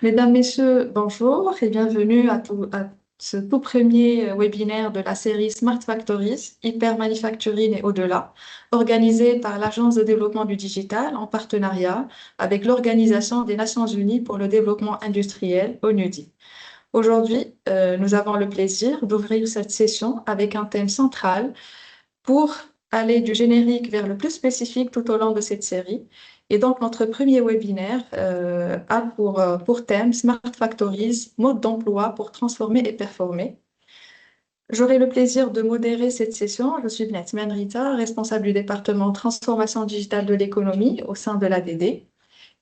Mesdames, Messieurs, bonjour et bienvenue à ce tout premier webinaire de la série Smart Factories, Hyper Manufacturing et au-delà, organisé par l'Agence de développement du digital en partenariat avec l'Organisation des Nations Unies pour le développement industriel, ONUDI. Aujourd'hui, nous avons le plaisir d'ouvrir cette session avec un thème central pour aller du générique vers le plus spécifique tout au long de cette série. Et donc, notre premier webinaire a pour thème Smart Factories, mode d'emploi pour transformer et performer. J'aurai le plaisir de modérer cette session. Je suis Bnet Menrita, responsable du département Transformation digitale de l'économie au sein de l'ADD.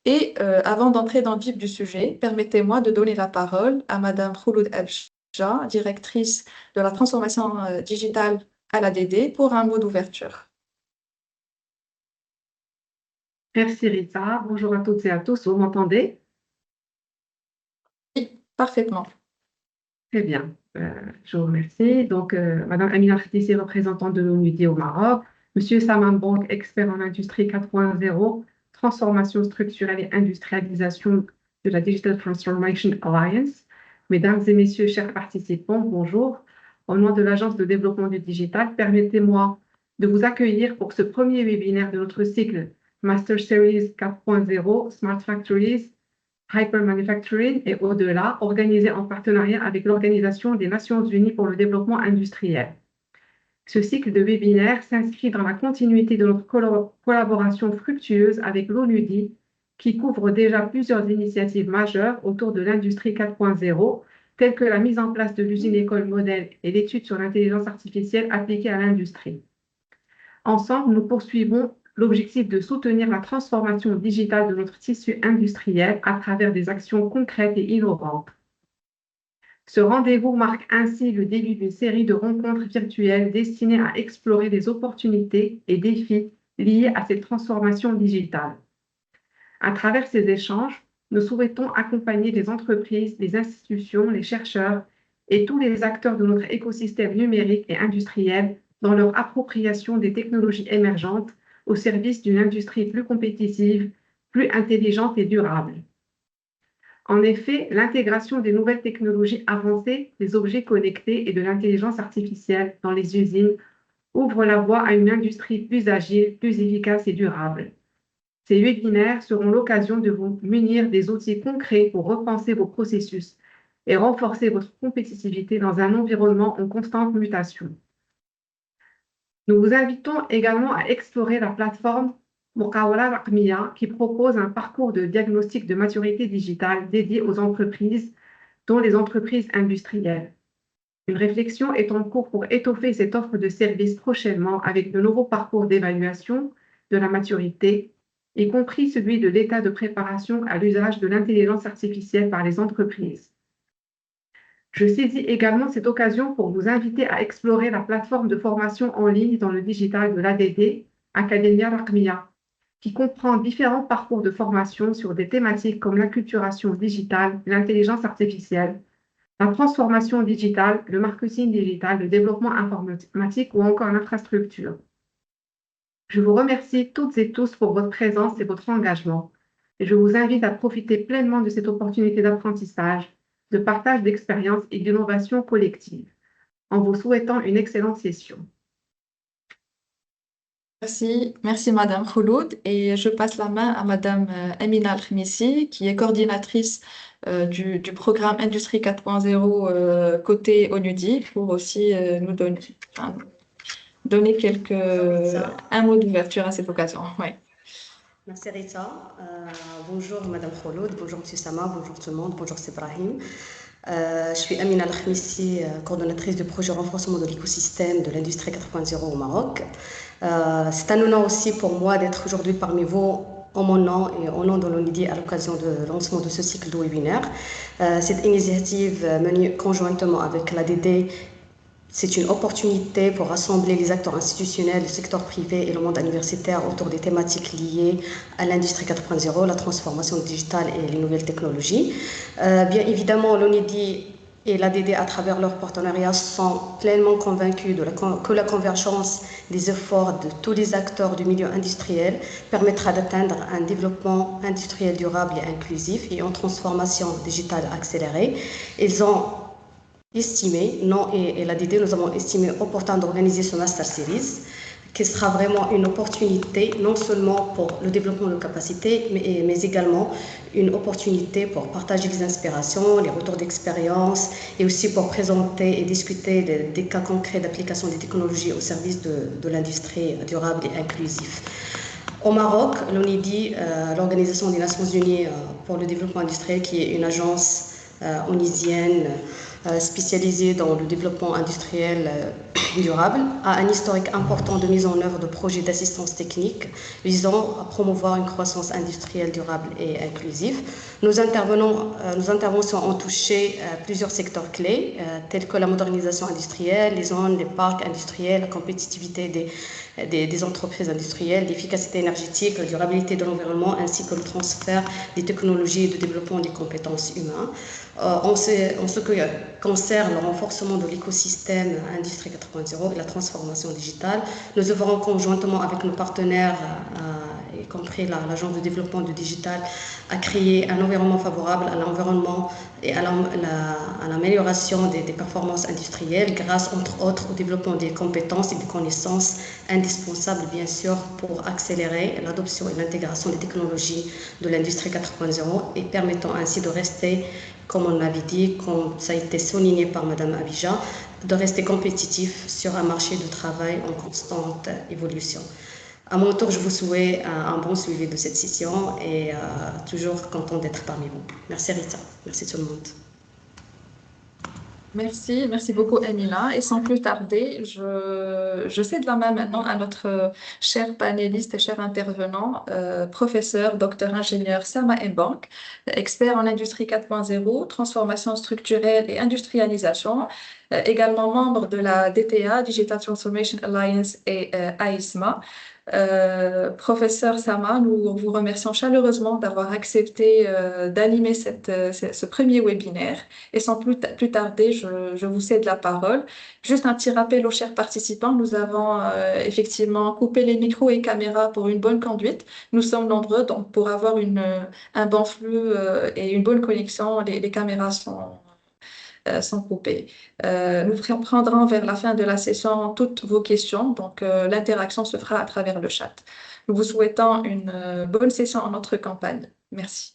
Et avant d'entrer dans le vif du sujet, permettez-moi de donner la parole à Madame Khouloud Elcha, directrice de la transformation digitale à l'ADD, pour un mot d'ouverture. Merci Rita. Bonjour à toutes et à tous. Vous m'entendez? Oui, parfaitement. Très bien. Je vous remercie. Donc, Madame Amina Khdissi, représentante de l'ONUDI au Maroc. Monsieur Saman Bonk, expert en industrie 4.0, transformation structurelle et industrialisation de la Digital Transformation Alliance. Mesdames et messieurs, chers participants, bonjour. Au nom de l'Agence de développement du digital, permettez-moi de vous accueillir pour ce premier webinaire de notre cycle Master Series 4.0 Smart Factories, Hyper Manufacturing et au-delà, organisé en partenariat avec l'Organisation des Nations Unies pour le développement industriel. Ce cycle de webinaires s'inscrit dans la continuité de notre collaboration fructueuse avec l'ONUDI, qui couvre déjà plusieurs initiatives majeures autour de l'industrie 4.0, telles que la mise en place de l'usine-école modèle et l'étude sur l'intelligence artificielle appliquée à l'industrie. Ensemble, nous poursuivons l'objectif de soutenir la transformation digitale de notre tissu industriel à travers des actions concrètes et innovantes. Ce rendez-vous marque ainsi le début d'une série de rencontres virtuelles destinées à explorer les opportunités et défis liés à cette transformation digitale. À travers ces échanges, nous souhaitons accompagner les entreprises, les institutions, les chercheurs et tous les acteurs de notre écosystème numérique et industriel dans leur appropriation des technologies émergentes au service d'une industrie plus compétitive, plus intelligente et durable. En effet, l'intégration des nouvelles technologies avancées, des objets connectés et de l'intelligence artificielle dans les usines ouvre la voie à une industrie plus agile, plus efficace et durable. Ces webinaires seront l'occasion de vous munir des outils concrets pour repenser vos processus et renforcer votre compétitivité dans un environnement en constante mutation. Nous vous invitons également à explorer la plateforme Muqawala Raqmiya qui propose un parcours de diagnostic de maturité digitale dédié aux entreprises, dont les entreprises industrielles. Une réflexion est en cours pour étoffer cette offre de services prochainement avec de nouveaux parcours d'évaluation de la maturité, y compris celui de l'état de préparation à l'usage de l'intelligence artificielle par les entreprises. Je saisis également cette occasion pour vous inviter à explorer la plateforme de formation en ligne dans le digital de l'ADD, Academia Raqmiya, qui comprend différents parcours de formation sur des thématiques comme l'acculturation digitale, l'intelligence artificielle, la transformation digitale, le marketing digital, le développement informatique ou encore l'infrastructure. Je vous remercie toutes et tous pour votre présence et votre engagement et je vous invite à profiter pleinement de cette opportunité d'apprentissage, de partage d'expériences et d'innovation collective, en vous souhaitant une excellente session. Merci Madame Khouloud et je passe la main à Madame Amina Al-Khémissi qui est coordinatrice du programme Industrie 4.0 côté ONUDI pour aussi nous donner un mot d'ouverture à cette occasion. Ouais. Merci Rita. Bonjour Madame Khouloud, bonjour Monsieur Sama, bonjour tout le monde, bonjour Sibrahim. Je suis Amina Al-Khémissi, coordonnatrice du projet renforcement de l'écosystème de l'industrie 4.0 au Maroc. C'est un honneur aussi pour moi d'être aujourd'hui parmi vous en mon nom et au nom de l'ONIDI à l'occasion du lancement de ce cycle de webinaire. Cette initiative menée conjointement avec l'ADD, c'est une opportunité pour rassembler les acteurs institutionnels, le secteur privé et le monde universitaire autour des thématiques liées à l'industrie 4.0, la transformation digitale et les nouvelles technologies. Bien évidemment, l'ONIDI et l'ADD à travers leur partenariat sont pleinement convaincus que la convergence des efforts de tous les acteurs du milieu industriel permettra d'atteindre un développement industriel durable et inclusif et une transformation digitale accélérée. Ils ont estimé, non, et l'ADD, nous avons estimé opportun d'organiser ce Master Series, qui sera vraiment une opportunité, non seulement pour le développement de capacités, mais également une opportunité pour partager les inspirations, les retours d'expérience, et aussi pour présenter et discuter des cas concrets d'application des technologies au service de l'industrie durable et inclusive. Au Maroc, l'ONIDI, l'Organisation des Nations Unies pour le développement industriel, qui est une agence onisienne spécialisée dans le développement industriel durable, a un historique important de mise en œuvre de projets d'assistance technique visant à promouvoir une croissance industrielle durable et inclusive. Nos interventions ont touché plusieurs secteurs clés, tels que la modernisation industrielle, les zones, les parcs industriels, la compétitivité des entreprises industrielles, l'efficacité énergétique, la durabilité de l'environnement, ainsi que le transfert des technologies et de développement des compétences humaines. En ce qui concerne le renforcement de l'écosystème Industrie 4.0 et la transformation digitale, nous œuvrons conjointement avec nos partenaires, y compris l'Agence de développement du digital, à créer un environnement favorable à l'environnement et à l'amélioration des performances industrielles grâce, entre autres, au développement des compétences et des connaissances indispensables, bien sûr, pour accélérer l'adoption et l'intégration des technologies de l'Industrie 4.0 et permettant ainsi de rester, comme on l'avait dit, comme ça a été souligné par Madame Abidja, de rester compétitif sur un marché du travail en constante évolution. À mon tour, je vous souhaite un bon suivi de cette session et toujours content d'être parmi vous. Merci Rita, merci tout le monde. Merci beaucoup Emina. Et sans plus tarder, je cède la main maintenant à notre cher panéliste et cher intervenant, professeur, docteur ingénieur Sama Mbank, expert en industrie 4.0, transformation structurelle et industrialisation, également membre de la DTA, Digital Transformation Alliance et AISMA. Professeur Sama, nous vous remercions chaleureusement d'avoir accepté d'animer ce premier webinaire. Et sans plus tarder, je vous cède la parole. Juste un petit rappel aux chers participants, nous avons effectivement coupé les micros et caméras pour une bonne conduite. Nous sommes nombreux, donc pour avoir un bon flux et une bonne connexion, les caméras sont coupées. Nous prendrons vers la fin de la session toutes vos questions, donc l'interaction se fera à travers le chat. Nous vous souhaitons une bonne session en notre campagne. Merci.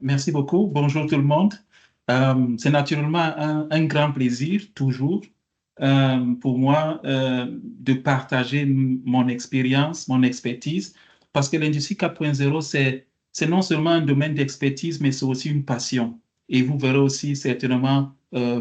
Merci beaucoup. Bonjour tout le monde. C'est naturellement un grand plaisir, toujours, pour moi de partager mon expérience, mon expertise, parce que l'industrie 4.0, c'est non seulement un domaine d'expertise, mais c'est aussi une passion. Et vous verrez aussi certainement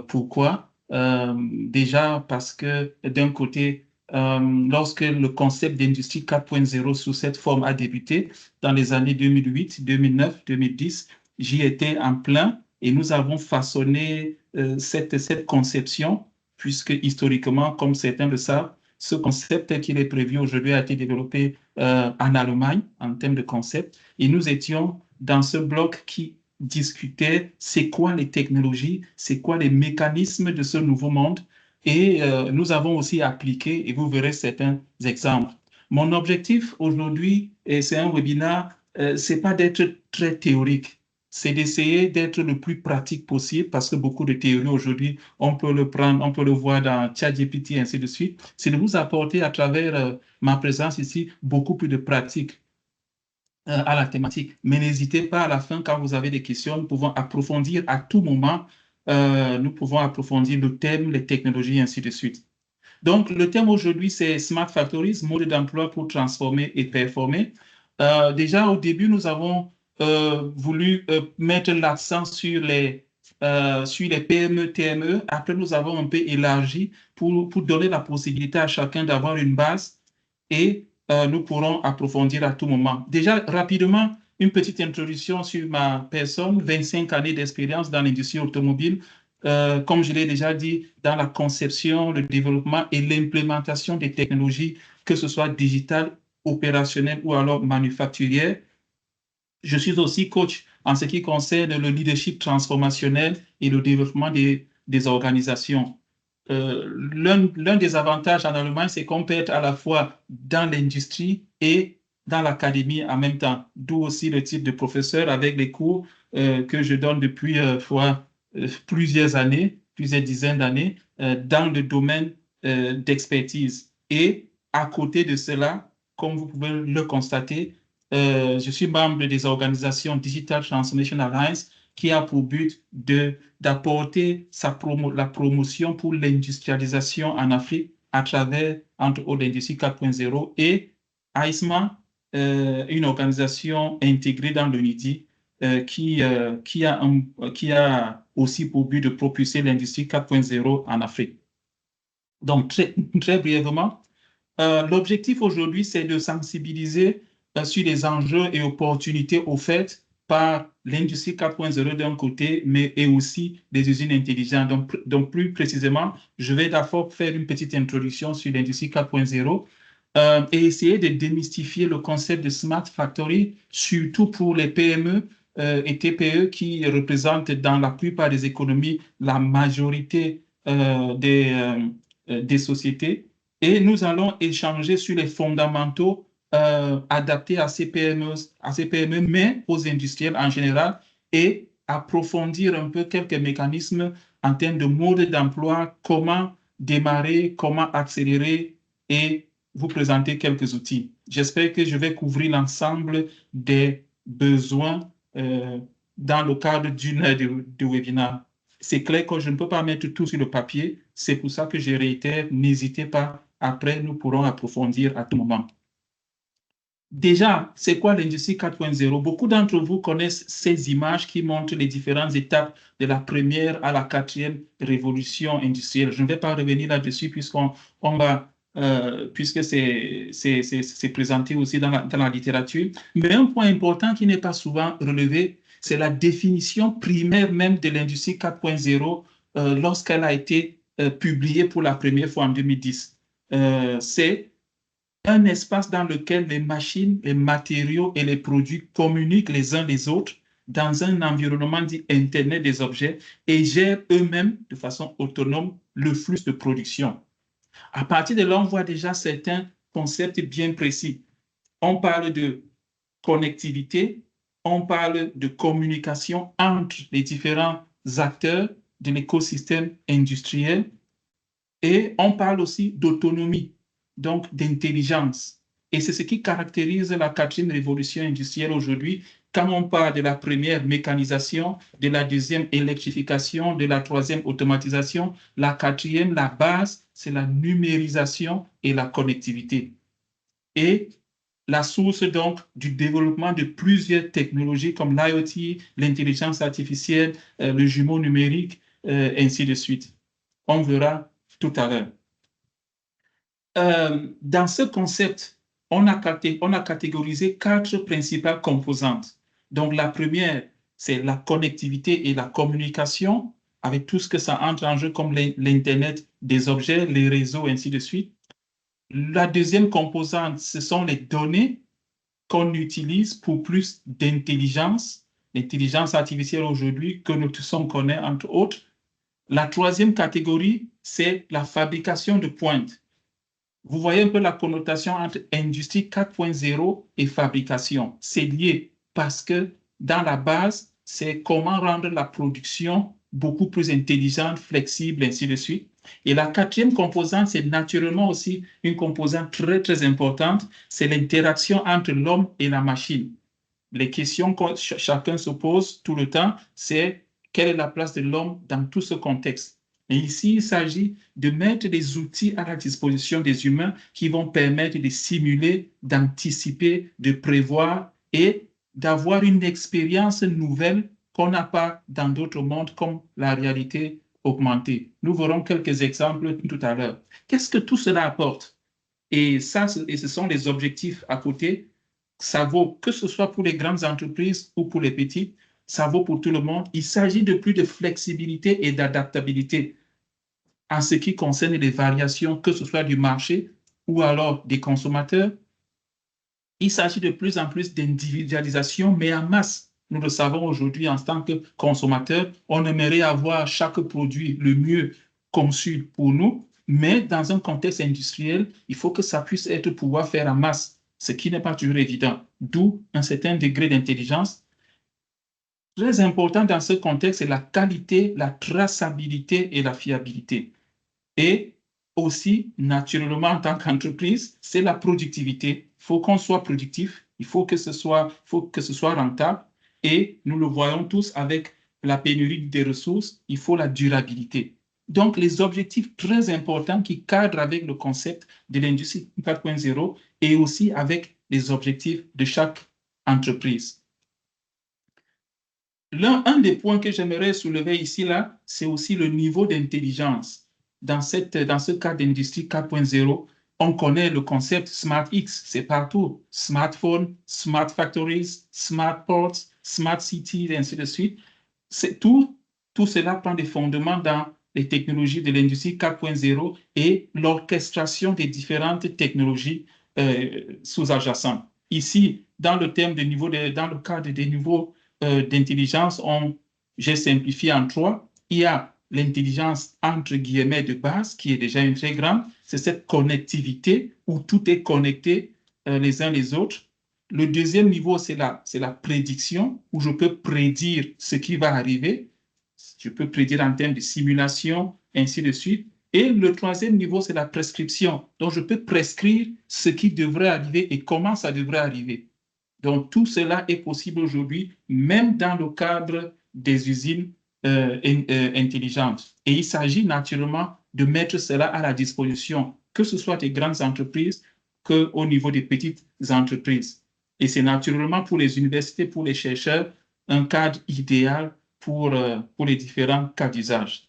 pourquoi. Déjà parce que d'un côté, lorsque le concept d'industrie 4.0 sous cette forme a débuté dans les années 2008, 2009, 2010, j'y étais en plein et nous avons façonné cette conception, puisque historiquement, comme certains le savent, ce concept tel qu'il est prévu aujourd'hui a été développé en Allemagne en termes de concept. Et nous étions dans ce bloc qui discutait c'est quoi les technologies, c'est quoi les mécanismes de ce nouveau monde. Et nous avons aussi appliqué, et vous verrez certains exemples. Mon objectif aujourd'hui, et c'est un webinaire, c'est pas d'être très théorique, c'est d'essayer d'être le plus pratique possible parce que beaucoup de théories aujourd'hui, on peut le prendre, on peut le voir dans ChatGPT et ainsi de suite. C'est de vous apporter à travers ma présence ici beaucoup plus de pratique à la thématique. Mais n'hésitez pas à la fin, quand vous avez des questions, nous pouvons approfondir à tout moment, nous pouvons approfondir le thème, les technologies et ainsi de suite. Donc, le thème aujourd'hui, c'est Smart Factories, mode d'emploi pour transformer et performer. Déjà, au début, nous avons voulu mettre l'accent sur les PME, TME. Après, nous avons un peu élargi pour donner la possibilité à chacun d'avoir une base et nous pourrons approfondir à tout moment. Déjà, rapidement, une petite introduction sur ma personne, 25 années d'expérience dans l'industrie automobile. Comme je l'ai déjà dit, dans la conception, le développement et l'implémentation des technologies, que ce soit digitales, opérationnelles ou alors manufacturières. Je suis aussi coach en ce qui concerne le leadership transformationnel et le développement des organisations. L'un des avantages en Allemagne, c'est qu'on peut être à la fois dans l'industrie et dans l'académie en même temps, d'où aussi le titre de professeur avec les cours que je donne depuis plusieurs années, plusieurs dizaines d'années, dans le domaine d'expertise. Et à côté de cela, comme vous pouvez le constater, je suis membre des organisations Digital Transformation Alliance qui a pour but d'apporter la promotion pour l'industrialisation en Afrique à travers, entre autres, l'industrie 4.0 et AISMA, une organisation intégrée dans le NIDI qui a aussi pour but de propulser l'industrie 4.0 en Afrique. Donc, très brièvement, l'objectif aujourd'hui, c'est de sensibiliser sur les enjeux et opportunités offertes par l'industrie 4.0 d'un côté, mais et aussi des usines intelligentes. Donc, plus précisément, je vais d'abord faire une petite introduction sur l'industrie 4.0 et essayer de démystifier le concept de Smart Factory, surtout pour les PME et TPE qui représentent dans la plupart des économies la majorité des sociétés. Et nous allons échanger sur les fondamentaux adaptés à ces PME, mais aux industriels en général, et approfondir un peu quelques mécanismes en termes de mode d'emploi, comment démarrer, comment accélérer et vous présenter quelques outils. J'espère que je vais couvrir l'ensemble des besoins dans le cadre d'une heure de webinaire. C'est clair que je ne peux pas mettre tout sur le papier, c'est pour ça que je réitère, n'hésitez pas, après nous pourrons approfondir à tout moment. Déjà, c'est quoi l'industrie 4.0? Beaucoup d'entre vous connaissent ces images qui montrent les différentes étapes de la première à la quatrième révolution industrielle. Je ne vais pas revenir là-dessus puisque c'est présenté aussi dans la littérature. Mais un point important qui n'est pas souvent relevé, c'est la définition primaire même de l'industrie 4.0 lorsqu'elle a été publiée pour la première fois en 2010. C'est un espace dans lequel les machines, les matériaux et les produits communiquent les uns les autres dans un environnement dit Internet des objets et gèrent eux-mêmes de façon autonome le flux de production. À partir de là, on voit déjà certains concepts bien précis. On parle de connectivité, on parle de communication entre les différents acteurs de l'écosystème industriel et on parle aussi d'autonomie, donc d'intelligence. Et c'est ce qui caractérise la quatrième révolution industrielle aujourd'hui, quand on parle de la première mécanisation, de la deuxième électrification, de la troisième automatisation, la quatrième, la base, c'est la numérisation et la connectivité. Et la source donc du développement de plusieurs technologies comme l'IoT, l'intelligence artificielle, le jumeau numérique, ainsi de suite. On verra tout à l'heure. Dans ce concept, on a catégorisé 4 principales composantes. Donc la première, c'est la connectivité et la communication, avec tout ce que ça entre en jeu comme l'Internet des objets, les réseaux, ainsi de suite. La deuxième composante, ce sont les données qu'on utilise pour plus d'intelligence, l'intelligence artificielle aujourd'hui que nous tous on connaît, entre autres. La troisième catégorie, c'est la fabrication de pointe. Vous voyez un peu la connotation entre industrie 4.0 et fabrication. C'est lié parce que dans la base, c'est comment rendre la production beaucoup plus intelligente, flexible, ainsi de suite. Et la quatrième composante, c'est naturellement aussi une composante très, très importante, c'est l'interaction entre l'homme et la machine. Les questions que chacun se pose tout le temps, c'est quelle est la place de l'homme dans tout ce contexte? Et ici, il s'agit de mettre des outils à la disposition des humains qui vont permettre de simuler, d'anticiper, de prévoir et d'avoir une expérience nouvelle qu'on n'a pas dans d'autres mondes comme la réalité augmentée. Nous verrons quelques exemples tout à l'heure. Qu'est-ce que tout cela apporte? Et ce sont les objectifs à côté. Ça vaut que ce soit pour les grandes entreprises ou pour les petites, ça vaut pour tout le monde. Il s'agit de plus de flexibilité et d'adaptabilité en ce qui concerne les variations, que ce soit du marché ou alors des consommateurs. Il s'agit de plus en plus d'individualisation, mais en masse. Nous le savons aujourd'hui en tant que consommateurs, on aimerait avoir chaque produit le mieux conçu pour nous, mais dans un contexte industriel, il faut que ça puisse être pouvoir faire en masse, ce qui n'est pas toujours évident, d'où un certain degré d'intelligence. Très important dans ce contexte, c'est la qualité, la traçabilité et la fiabilité. Et aussi, naturellement, en tant qu'entreprise, c'est la productivité. Il faut qu'on soit productif, il faut que ce soit rentable. Et nous le voyons tous avec la pénurie des ressources, il faut la durabilité. Donc, les objectifs très importants qui cadrent avec le concept de l'industrie 4.0 et aussi avec les objectifs de chaque entreprise. Un des points que j'aimerais soulever ici, là, c'est aussi le niveau d'intelligence. Dans ce cas d'industrie 4.0, on connaît le concept Smart X, c'est partout. Smartphone, smart factories, smart ports, smart cities, et ainsi de suite. Tout cela prend des fondements dans les technologies de l'industrie 4.0 et l'orchestration des différentes technologies sous-adjacentes. Ici, dans le cadre des niveaux d'intelligence, j'ai simplifié en 3. Il y a l'intelligence entre guillemets de base, qui est déjà une très grande, c'est cette connectivité où tout est connecté les uns les autres. Le deuxième niveau, c'est la prédiction, où je peux prédire ce qui va arriver. Je peux prédire en termes de simulation, ainsi de suite. Et le troisième niveau, c'est la prescription. Donc, je peux prescrire ce qui devrait arriver et comment ça devrait arriver. Donc, tout cela est possible aujourd'hui, même dans le cadre des usines intelligentes. Et il s'agit naturellement de mettre cela à la disposition, que ce soit des grandes entreprises qu'au niveau des petites entreprises. Et c'est naturellement pour les universités, pour les chercheurs, un cadre idéal pour les différents cas d'usage.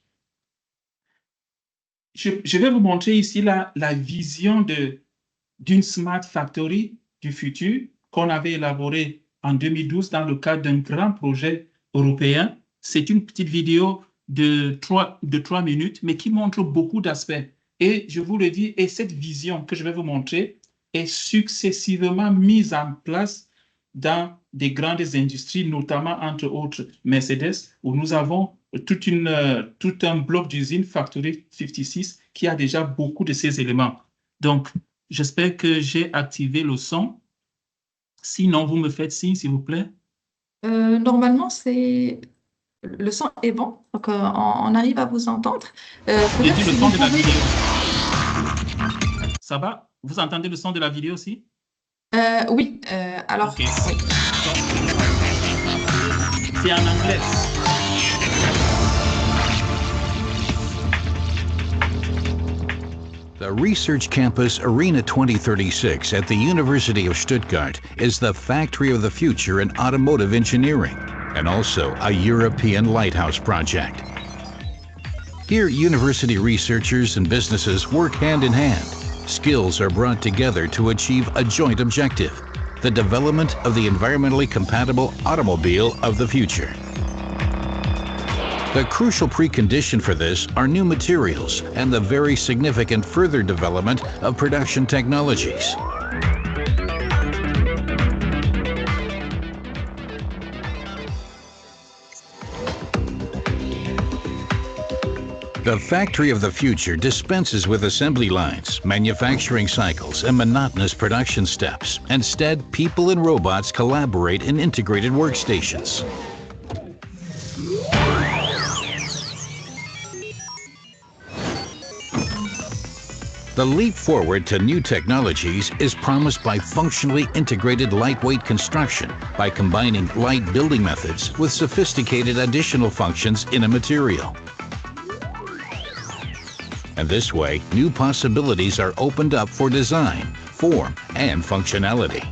Je vais vous montrer ici la vision d'une Smart Factory du futur qu'on avait élaborée en 2012 dans le cadre d'un grand projet européen. C'est une petite vidéo de 3 minutes, mais qui montre beaucoup d'aspects. Et je vous le dis, et cette vision que je vais vous montrer est successivement mise en place dans des grandes industries, notamment entre autres Mercedes, où nous avons tout un bloc d'usine Factory 56 qui a déjà beaucoup de ces éléments. Donc, j'espère que j'ai activé le son. Sinon, vous me faites signe, s'il vous plaît. Normalement, le son est bon, donc on arrive à vous entendre. J'ai dit le son de la vidéo. Ça va? Vous entendez le son de la vidéo aussi? Oui, alors. Okay. Oui. C'est en anglais. The research campus Arena 2036 at the University of Stuttgart is the factory of the future in automotive engineering and also a European lighthouse project. Here, university researchers and businesses work hand in hand. Skills are brought together to achieve a joint objective, the development of the environmentally compatible automobile of the future. The crucial precondition for this are new materials and the very significant further development of production technologies. The factory of the future dispenses with assembly lines, manufacturing cycles, and monotonous production steps. Instead, people and robots collaborate in integrated workstations. The leap forward to new technologies is promised by functionally integrated lightweight construction by combining light building methods with sophisticated additional functions in a material. And this way, new possibilities are opened up for design, form, and functionality.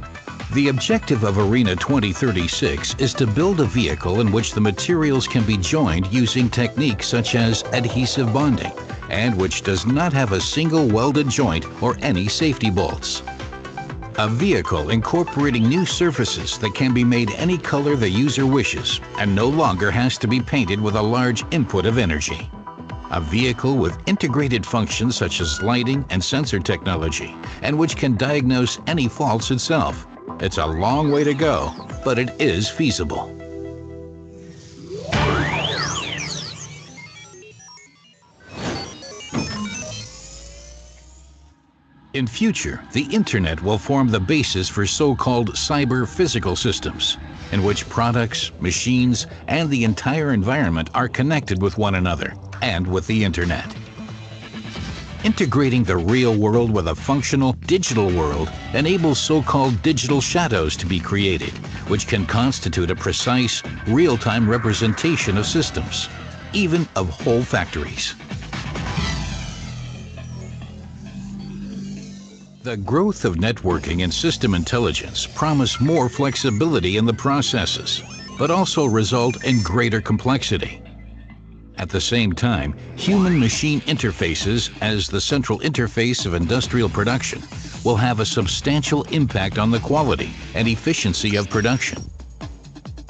The objective of Arena 2036 is to build a vehicle in which the materials can be joined using techniques such as adhesive bonding, and which does not have a single welded joint or any safety bolts. A vehicle incorporating new surfaces that can be made any color the user wishes and no longer has to be painted with a large input of energy. A vehicle with integrated functions such as lighting and sensor technology, and which can diagnose any faults itself. It's a long way to go, but it is feasible. In future, the Internet will form the basis for so-called cyber-physical systems, in which products, machines, and the entire environment are connected with one another and with the Internet. Integrating the real world with a functional digital world enables so-called digital shadows to be created, which can constitute a precise, real-time representation of systems, even of whole factories. The growth of networking and system intelligence promise more flexibility in the processes, but also result in greater complexity. At the same time, human-machine interfaces, as the central interface of industrial production, will have a substantial impact on the quality and efficiency of production.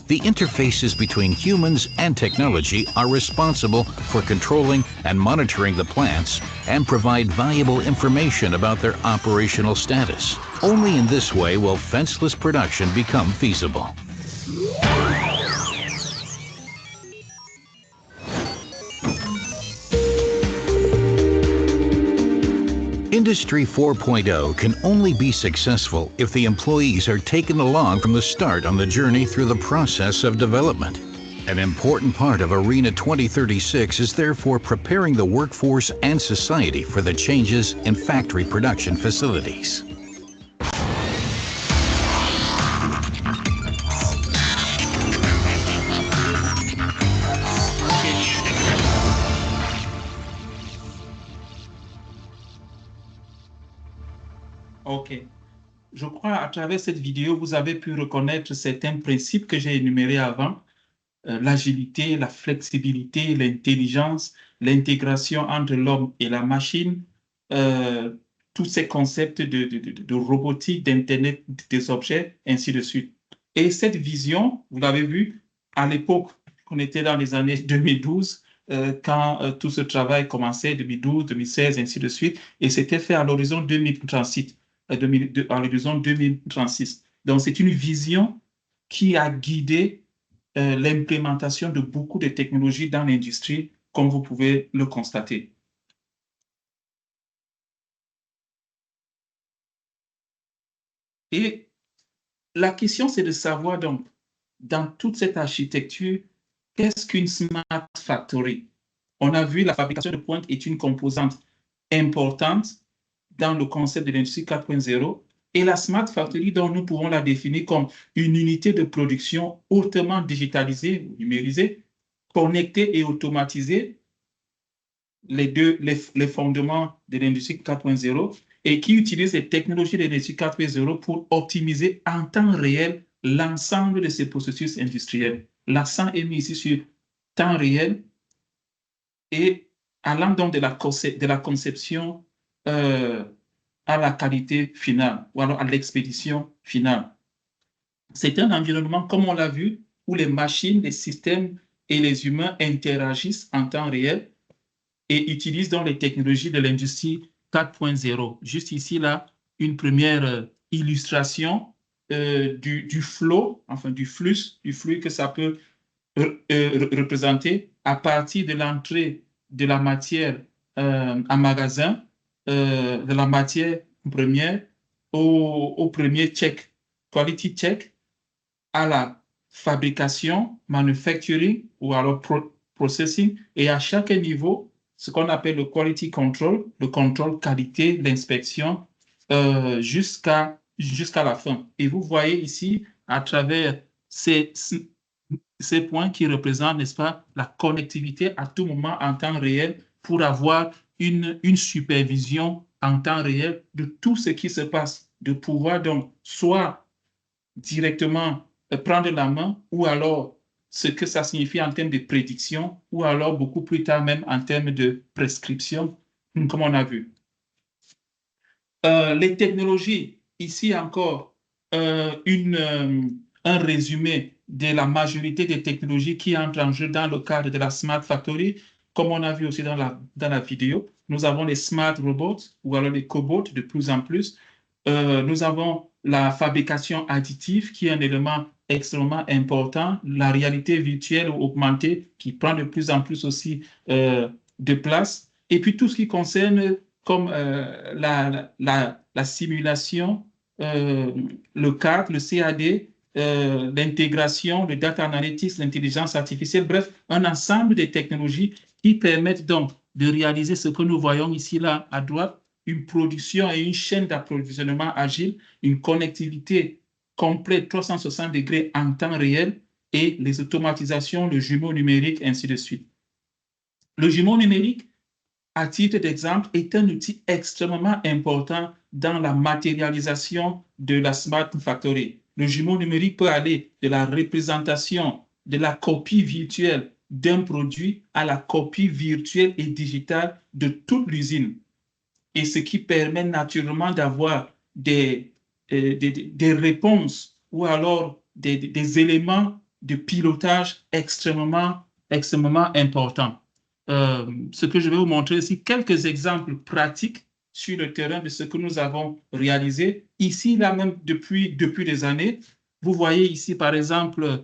The interfaces between humans and technology are responsible for controlling and monitoring the plants and provide valuable information about their operational status. Only in this way will fenceless production become feasible. Industry 4.0 can only be successful if the employees are taken along from the start on the journey through the process of development. An important part of ARENA 2036 is therefore preparing the workforce and society for the changes in factory production facilities. OK. Je crois à travers cette vidéo, vous avez pu reconnaître certains principes que j'ai énumérés avant. L'agilité, la flexibilité, l'intelligence, l'intégration entre l'homme et la machine, tous ces concepts de robotique, d'Internet des objets, ainsi de suite. Et cette vision, vous l'avez vu, à l'époque, on était dans les années 2012, quand tout ce travail commençait, 2012, 2016, ainsi de suite, et c'était fait à l'horizon 2036. À l'horizon 2036. Donc, c'est une vision qui a guidé l'implémentation de beaucoup de technologies dans l'industrie, comme vous pouvez le constater. Et la question, c'est de savoir, donc, dans toute cette architecture, qu'est-ce qu'une Smart Factory? On a vu la fabrication de pointe est une composante importante dans le concept de l'industrie 4.0, et la Smart Factory, dont nous pouvons la définir comme une unité de production hautement digitalisée, numérisée, connectée et automatisée, les fondements de l'industrie 4.0, et qui utilise les technologies de l'industrie 4.0 pour optimiser en temps réel l'ensemble de ces processus industriels. L'accent est mis ici sur temps réel et allant donc de la conception à la qualité finale, ou alors à l'expédition finale. C'est un environnement, comme on l'a vu, où les machines, les systèmes et les humains interagissent en temps réel et utilisent donc les technologies de l'industrie 4.0. Juste ici, là, une première illustration du flow, enfin du flux que ça peut représenter à partir de l'entrée de la matière en magasin, de la matière première au premier check, quality check, à la fabrication, manufacturing ou alors processing, et à chaque niveau, ce qu'on appelle le quality control, le contrôle qualité, l'inspection, jusqu'à la fin. Et vous voyez ici, à travers ces points qui représentent, n'est-ce pas, la connectivité à tout moment en temps réel pour avoir une supervision en temps réel de tout ce qui se passe, de pouvoir donc soit directement prendre la main, ou alors ce que ça signifie en termes de prédiction, ou alors beaucoup plus tard même en termes de prescription, comme on a vu. Les technologies, ici encore, un résumé de la majorité des technologies qui entrent en jeu dans le cadre de la Smart Factory. Comme on a vu aussi dans la vidéo, nous avons les smart robots ou alors les cobots de plus en plus. Nous avons la fabrication additive qui est un élément extrêmement important, la réalité virtuelle ou augmentée qui prend de plus en plus aussi de place, et puis tout ce qui concerne comme la simulation, le CAD, le CAD, l'intégration, le data analytics, l'intelligence artificielle, bref, un ensemble de technologies qui permettent donc de réaliser ce que nous voyons ici, là, à droite, une production et une chaîne d'approvisionnement agile, une connectivité complète 360 degrés en temps réel et les automatisations, le jumeau numérique, ainsi de suite. Le jumeau numérique, à titre d'exemple, est un outil extrêmement important dans la matérialisation de la Smart Factory. Le jumeau numérique peut aller de la représentation, de la copie virtuelle d'un produit à la copie virtuelle et digitale de toute l'usine. Et ce qui permet naturellement d'avoir des réponses ou alors des éléments de pilotage extrêmement importants. Ce que je vais vous montrer ici, quelques exemples pratiques sur le terrain de ce que nous avons réalisé. Ici, là même, depuis des années, vous voyez ici, par exemple,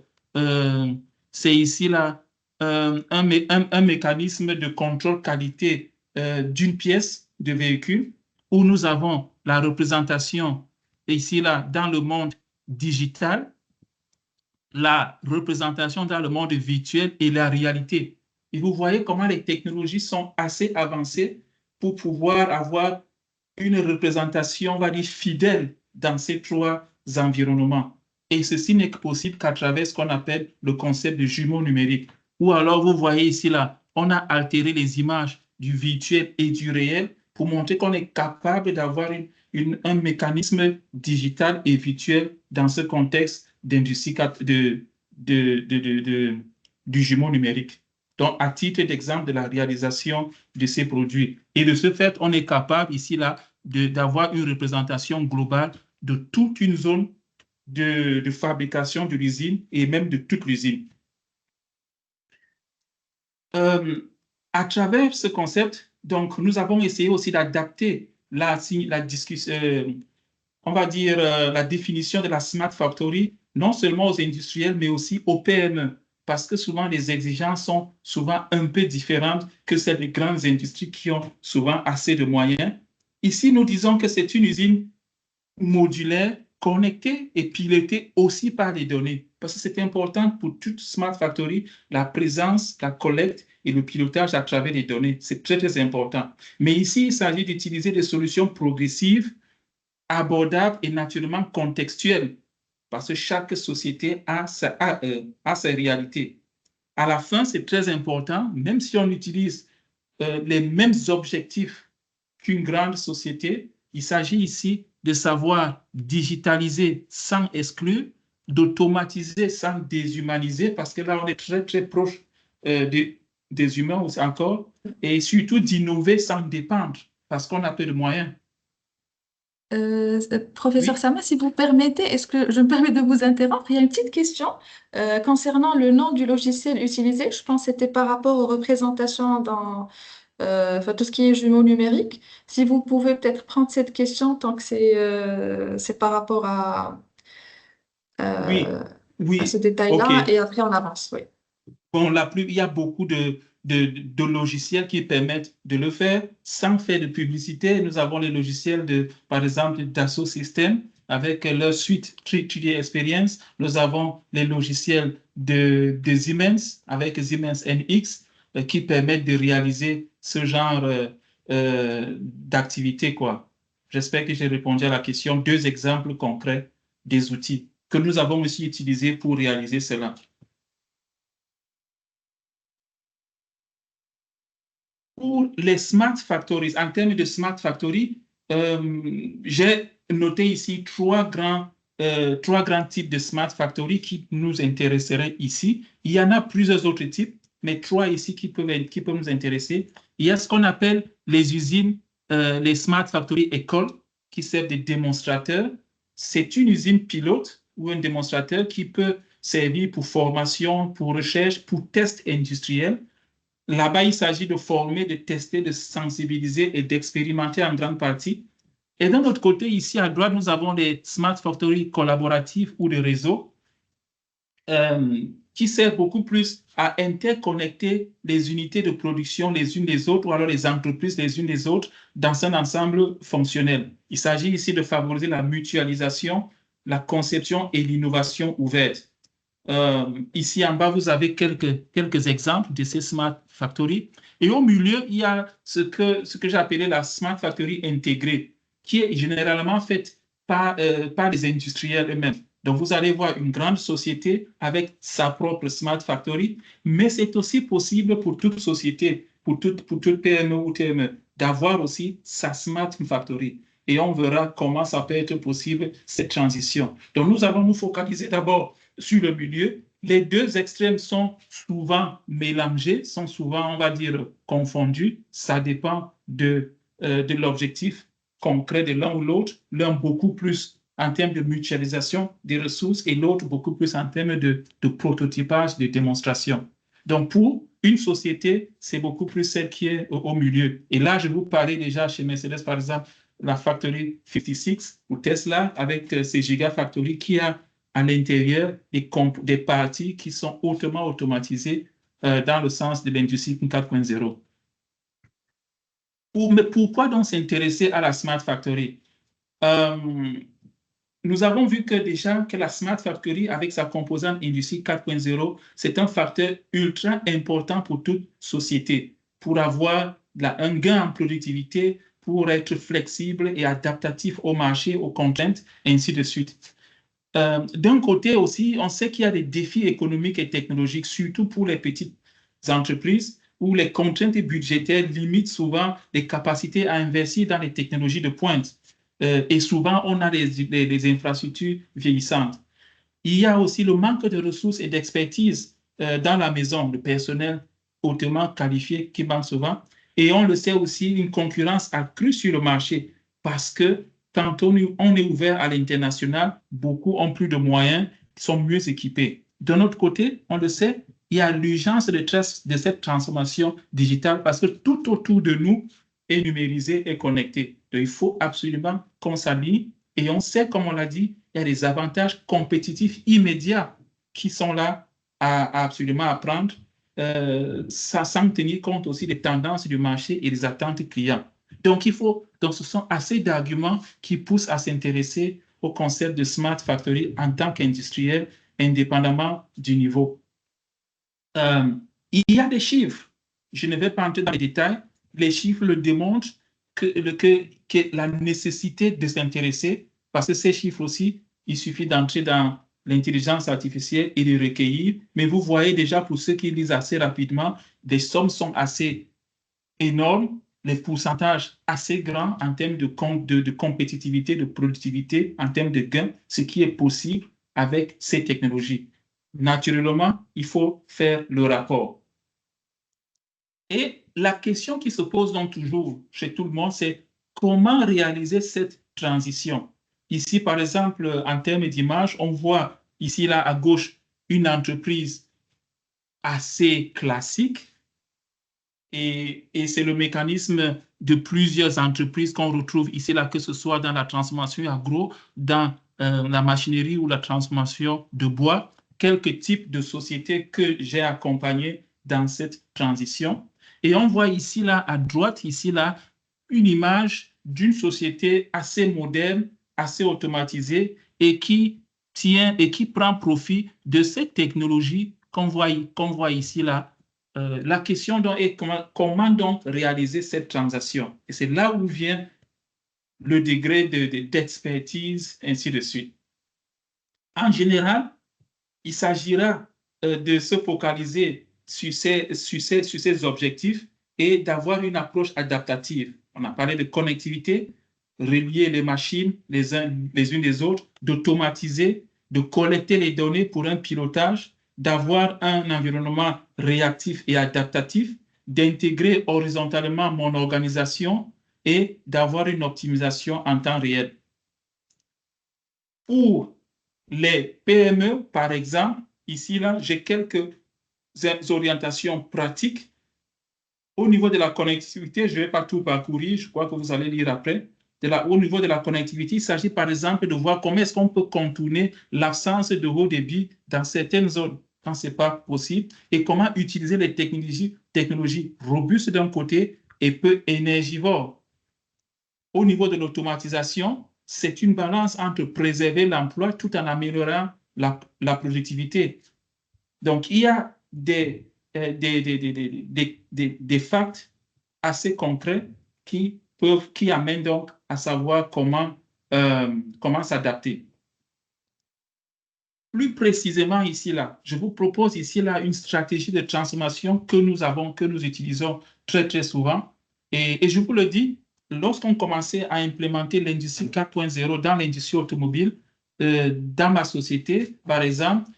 c'est ici, là, un mécanisme de contrôle qualité d'une pièce de véhicule où nous avons la représentation ici, là, dans le monde digital, la représentation dans le monde virtuel et la réalité. Et vous voyez comment les technologies sont assez avancées pour pouvoir avoir une représentation, on va dire, fidèle dans ces trois environnements. Et ceci n'est possible qu'à travers ce qu'on appelle le concept de jumeau numérique. Ou alors, vous voyez ici, là, on a altéré les images du virtuel et du réel pour montrer qu'on est capable d'avoir un mécanisme digital et virtuel dans ce contexte d'industrie du jumeau numérique. Donc, à titre d'exemple de la réalisation de ces produits. Et de ce fait, on est capable ici, là, d'avoir une représentation globale de toute une zone de fabrication de l'usine et même de toute l'usine. À travers ce concept, donc, nous avons essayé aussi d'adapter la discussion, on va dire la définition de la Smart Factory, non seulement aux industriels, mais aussi aux PME, parce que souvent les exigences sont souvent un peu différentes que celles des grandes industries qui ont souvent assez de moyens. Ici, nous disons que c'est une usine modulaire, connectée et pilotée aussi par les données, parce que c'est important pour toute Smart Factory, la présence, la collecte et le pilotage à travers les données. C'est très, très important. Mais ici, il s'agit d'utiliser des solutions progressives, abordables et naturellement contextuelles, parce que chaque société a sa réalité. À la fin, c'est très important, même si on utilise les mêmes objectifs qu'une grande société, il s'agit ici de savoir digitaliser sans exclure, d'automatiser sans déshumaniser, parce que là, on est très, très proche des humains aussi encore, et surtout d'innover sans dépendre, parce qu'on a peu de moyens. Professeur Oui. Sama, si vous permettez, est-ce que je me permets de vous interrompre? Il y a une petite question concernant le nom du logiciel utilisé. Je pense que c'était par rapport aux représentations dans enfin, tout ce qui est jumeaux numériques. Si vous pouvez peut-être prendre cette question tant que c'est par rapport Oui, euh, à ce oui, ok. détail-là, et après on avance. Oui. Bon, il y a beaucoup de logiciels qui permettent de le faire sans faire de publicité. Nous avons les logiciels par exemple, Dassault Systèmes avec leur suite 3D Experience. Nous avons les logiciels de Siemens avec Siemens NX qui permettent de réaliser ce genre d'activité, quoi. J'espère que j'ai répondu à la question. 2 exemples concrets des outils que nous avons aussi utilisés pour réaliser cela. Pour les Smart Factories, en termes de Smart Factory, j'ai noté ici 3 grands types de Smart Factory qui nous intéresseraient ici. Il y en a plusieurs autres types, mais 3 ici qui peuvent nous intéresser. Il y a ce qu'on appelle les usines, les Smart Factory écoles, qui servent de démonstrateurs. C'est une usine pilote ou un démonstrateur qui peut servir pour formation, pour recherche, pour test industriel. Là-bas, il s'agit de former, de tester, de sensibiliser et d'expérimenter en grande partie. Et d'un autre côté, ici à droite, nous avons les Smart Factory collaboratifs ou de réseau qui sert beaucoup plus à interconnecter les unités de production les unes des autres ou alors les entreprises les unes des autres dans un ensemble fonctionnel. Il s'agit ici de favoriser la mutualisation, la conception et l'innovation ouverte. Ici en bas, vous avez quelques exemples de ces Smart Factory. Et au milieu, il y a ce que j'ai appelé la Smart Factory intégrée, qui est généralement faite par les industriels eux-mêmes. Donc, vous allez voir une grande société avec sa propre Smart Factory, mais c'est aussi possible pour toute société, pour toute PME ou TME, d'avoir aussi sa Smart Factory. Et on verra comment ça peut être possible, cette transition. Donc, nous allons nous focaliser d'abord sur le milieu. Les deux extrêmes sont souvent mélangés, sont souvent, on va dire, confondus. Ça dépend de l'objectif concret de l'un ou l'autre. L'un beaucoup plus en termes de mutualisation des ressources et l'autre beaucoup plus en termes de prototypage, de démonstration. Donc, pour une société, c'est beaucoup plus celle qui est au milieu. Et là, je vous parlais déjà chez Mercedes, par exemple, la Factory 56 ou Tesla avec ces Gigafactory qui a à l'intérieur des parties qui sont hautement automatisées dans le sens de l'industrie 4.0. Mais pourquoi donc s'intéresser à la Smart Factory? Nous avons vu que déjà que la Smart Factory, avec sa composante industrie 4.0, c'est un facteur ultra important pour toute société, pour avoir un gain en productivité, pour être flexible et adaptatif au marché, aux contraintes, et ainsi de suite. D'un côté aussi, on sait qu'il y a des défis économiques et technologiques, surtout pour les petites entreprises, où les contraintes budgétaires limitent souvent les capacités à investir dans les technologies de pointe. Et souvent, on a des infrastructures vieillissantes. Il y a aussi le manque de ressources et d'expertise dans la maison, le personnel hautement qualifié qui manque souvent. Et on le sait aussi, une concurrence accrue sur le marché parce que quand on est ouvert à l'international, beaucoup ont plus de moyens, sont mieux équipés. D'un autre côté, on le sait, il y a l'urgence de cette transformation digitale parce que tout autour de nous est numérisé et connecté. Donc, il faut absolument qu'on s'aligne et on sait, comme on l'a dit, il y a des avantages compétitifs immédiats qui sont là à absolument apprendre, sans tenir compte aussi des tendances du marché et des attentes clients. Donc, ce sont assez d'arguments qui poussent à s'intéresser au concept de Smart Factory en tant qu'industriel, indépendamment du niveau. Il y a des chiffres. Je ne vais pas entrer dans les détails. Les chiffres le démontrent que la nécessité de s'intéresser, parce que ces chiffres aussi, il suffit d'entrer dans l'intelligence artificielle et de recueillir. Mais vous voyez déjà, pour ceux qui lisent assez rapidement, des sommes sont assez énormes, les pourcentages assez grands en termes de compétitivité, de productivité, en termes de gains, ce qui est possible avec ces technologies. Naturellement, il faut faire le rapport. Et la question qui se pose donc toujours chez tout le monde, c'est comment réaliser cette transition? Ici, par exemple, en termes d'image, on voit ici, là, à gauche, une entreprise assez classique. Et c'est le mécanisme de plusieurs entreprises qu'on retrouve ici, là, que ce soit dans la transformation agro, dans la machinerie ou la transformation de bois, quelques types de sociétés que j'ai accompagnées dans cette transition. Et on voit ici, là, à droite, ici, là, une image d'une société assez moderne, assez automatisée et qui prend profit de cette technologie qu'on voit ici, là. La question donc est comment donc réaliser cette transaction? Et c'est là où vient le degré d'expertise, ainsi de suite. En général, il s'agira de se focaliser sur ces objectifs et d'avoir une approche adaptative. On a parlé de connectivité, relier les machines les unes des autres, d'automatiser, de collecter les données pour un pilotage, d'avoir un environnement réactif et adaptatif, d'intégrer horizontalement mon organisation et d'avoir une optimisation en temps réel. Pour les PME, par exemple, ici, là, j'ai quelques orientations pratiques. Au niveau de la connectivité, je ne vais pas tout parcourir, je crois que vous allez lire après. Au niveau de la connectivité, il s'agit par exemple de voir comment est-ce qu'on peut contourner l'absence de haut débit dans certaines zones. quand ce n'est pas possible, et comment utiliser les technologies robustes d'un côté et peu énergivores. Au niveau de l'automatisation, c'est une balance entre préserver l'emploi tout en améliorant la productivité. Donc, il y a des facts assez concrets qui amènent donc à savoir comment s'adapter. Plus précisément ici, là, je vous propose ici, là, une stratégie de transformation que nous utilisons très, très souvent. Et je vous le dis, lorsqu'on commençait à implémenter l'industrie 4.0 dans l'industrie automobile, dans ma société, par exemple,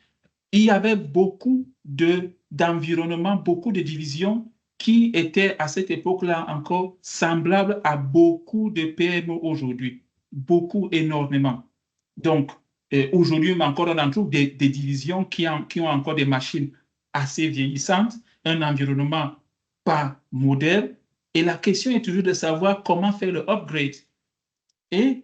il y avait beaucoup d'environnements, beaucoup de divisions qui étaient à cette époque-là encore semblables à beaucoup de PME aujourd'hui. Beaucoup, énormément. Donc, aujourd'hui, encore, on en trouve des divisions qui ont encore des machines assez vieillissantes, un environnement pas moderne. Et la question est toujours de savoir comment faire le upgrade. Et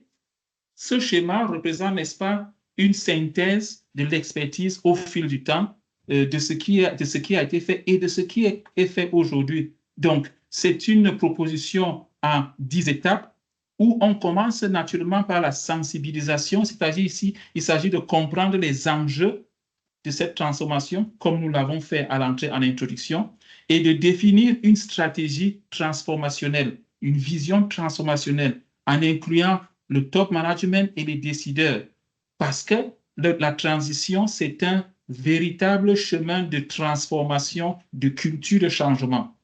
ce schéma représente, n'est-ce pas, une synthèse de l'expertise au fil du temps, de ce qui a été fait et de ce qui est fait aujourd'hui. Donc, c'est une proposition en 10 étapes où on commence naturellement par la sensibilisation, c'est-à-dire ici, il s'agit de comprendre les enjeux de cette transformation, comme nous l'avons fait à l'entrée en introduction, et de définir une stratégie transformationnelle, une vision transformationnelle, en incluant le top management et les décideurs. Parce que la transition, c'est un véritable chemin de transformation, de culture de changement.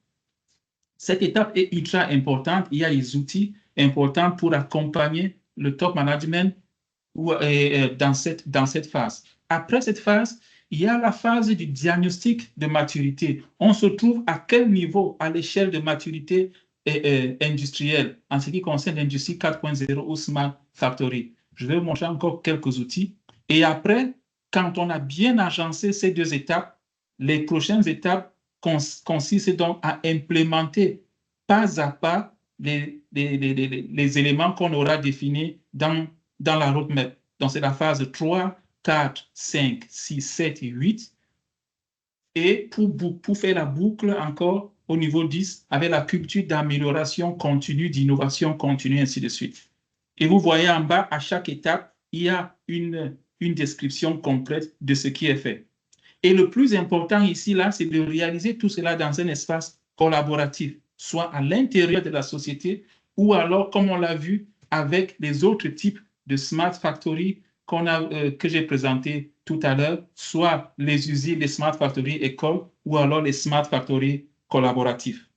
Cette étape est ultra importante. Il y a les outils importants pour accompagner le top management dans cette phase. Après cette phase, il y a la phase du diagnostic de maturité. On se trouve à quel niveau à l'échelle de maturité industrielle en ce qui concerne l'industrie 4.0 ou Smart Factory. Je vais vous montrer encore quelques outils. Et après, quand on a bien agencé ces deux étapes, les prochaines étapes consistent donc à implémenter pas à pas les éléments qu'on aura définis dans la roadmap. Donc, c'est la phase 3, 4, 5, 6, 7 et 8. Et pour faire la boucle encore au niveau 10, avec la culture d'amélioration continue, d'innovation continue, ainsi de suite. Et vous voyez en bas, à chaque étape, il y a une description complète de ce qui est fait. Et le plus important ici, là, c'est de réaliser tout cela dans un espace collaboratif, soit à l'intérieur de la société ou alors, comme on l'a vu, avec les autres types de Smart Factory que j'ai présenté tout à l'heure, soit les usines, les Smart Factory écoles ou alors les Smart Factory collaboratifs.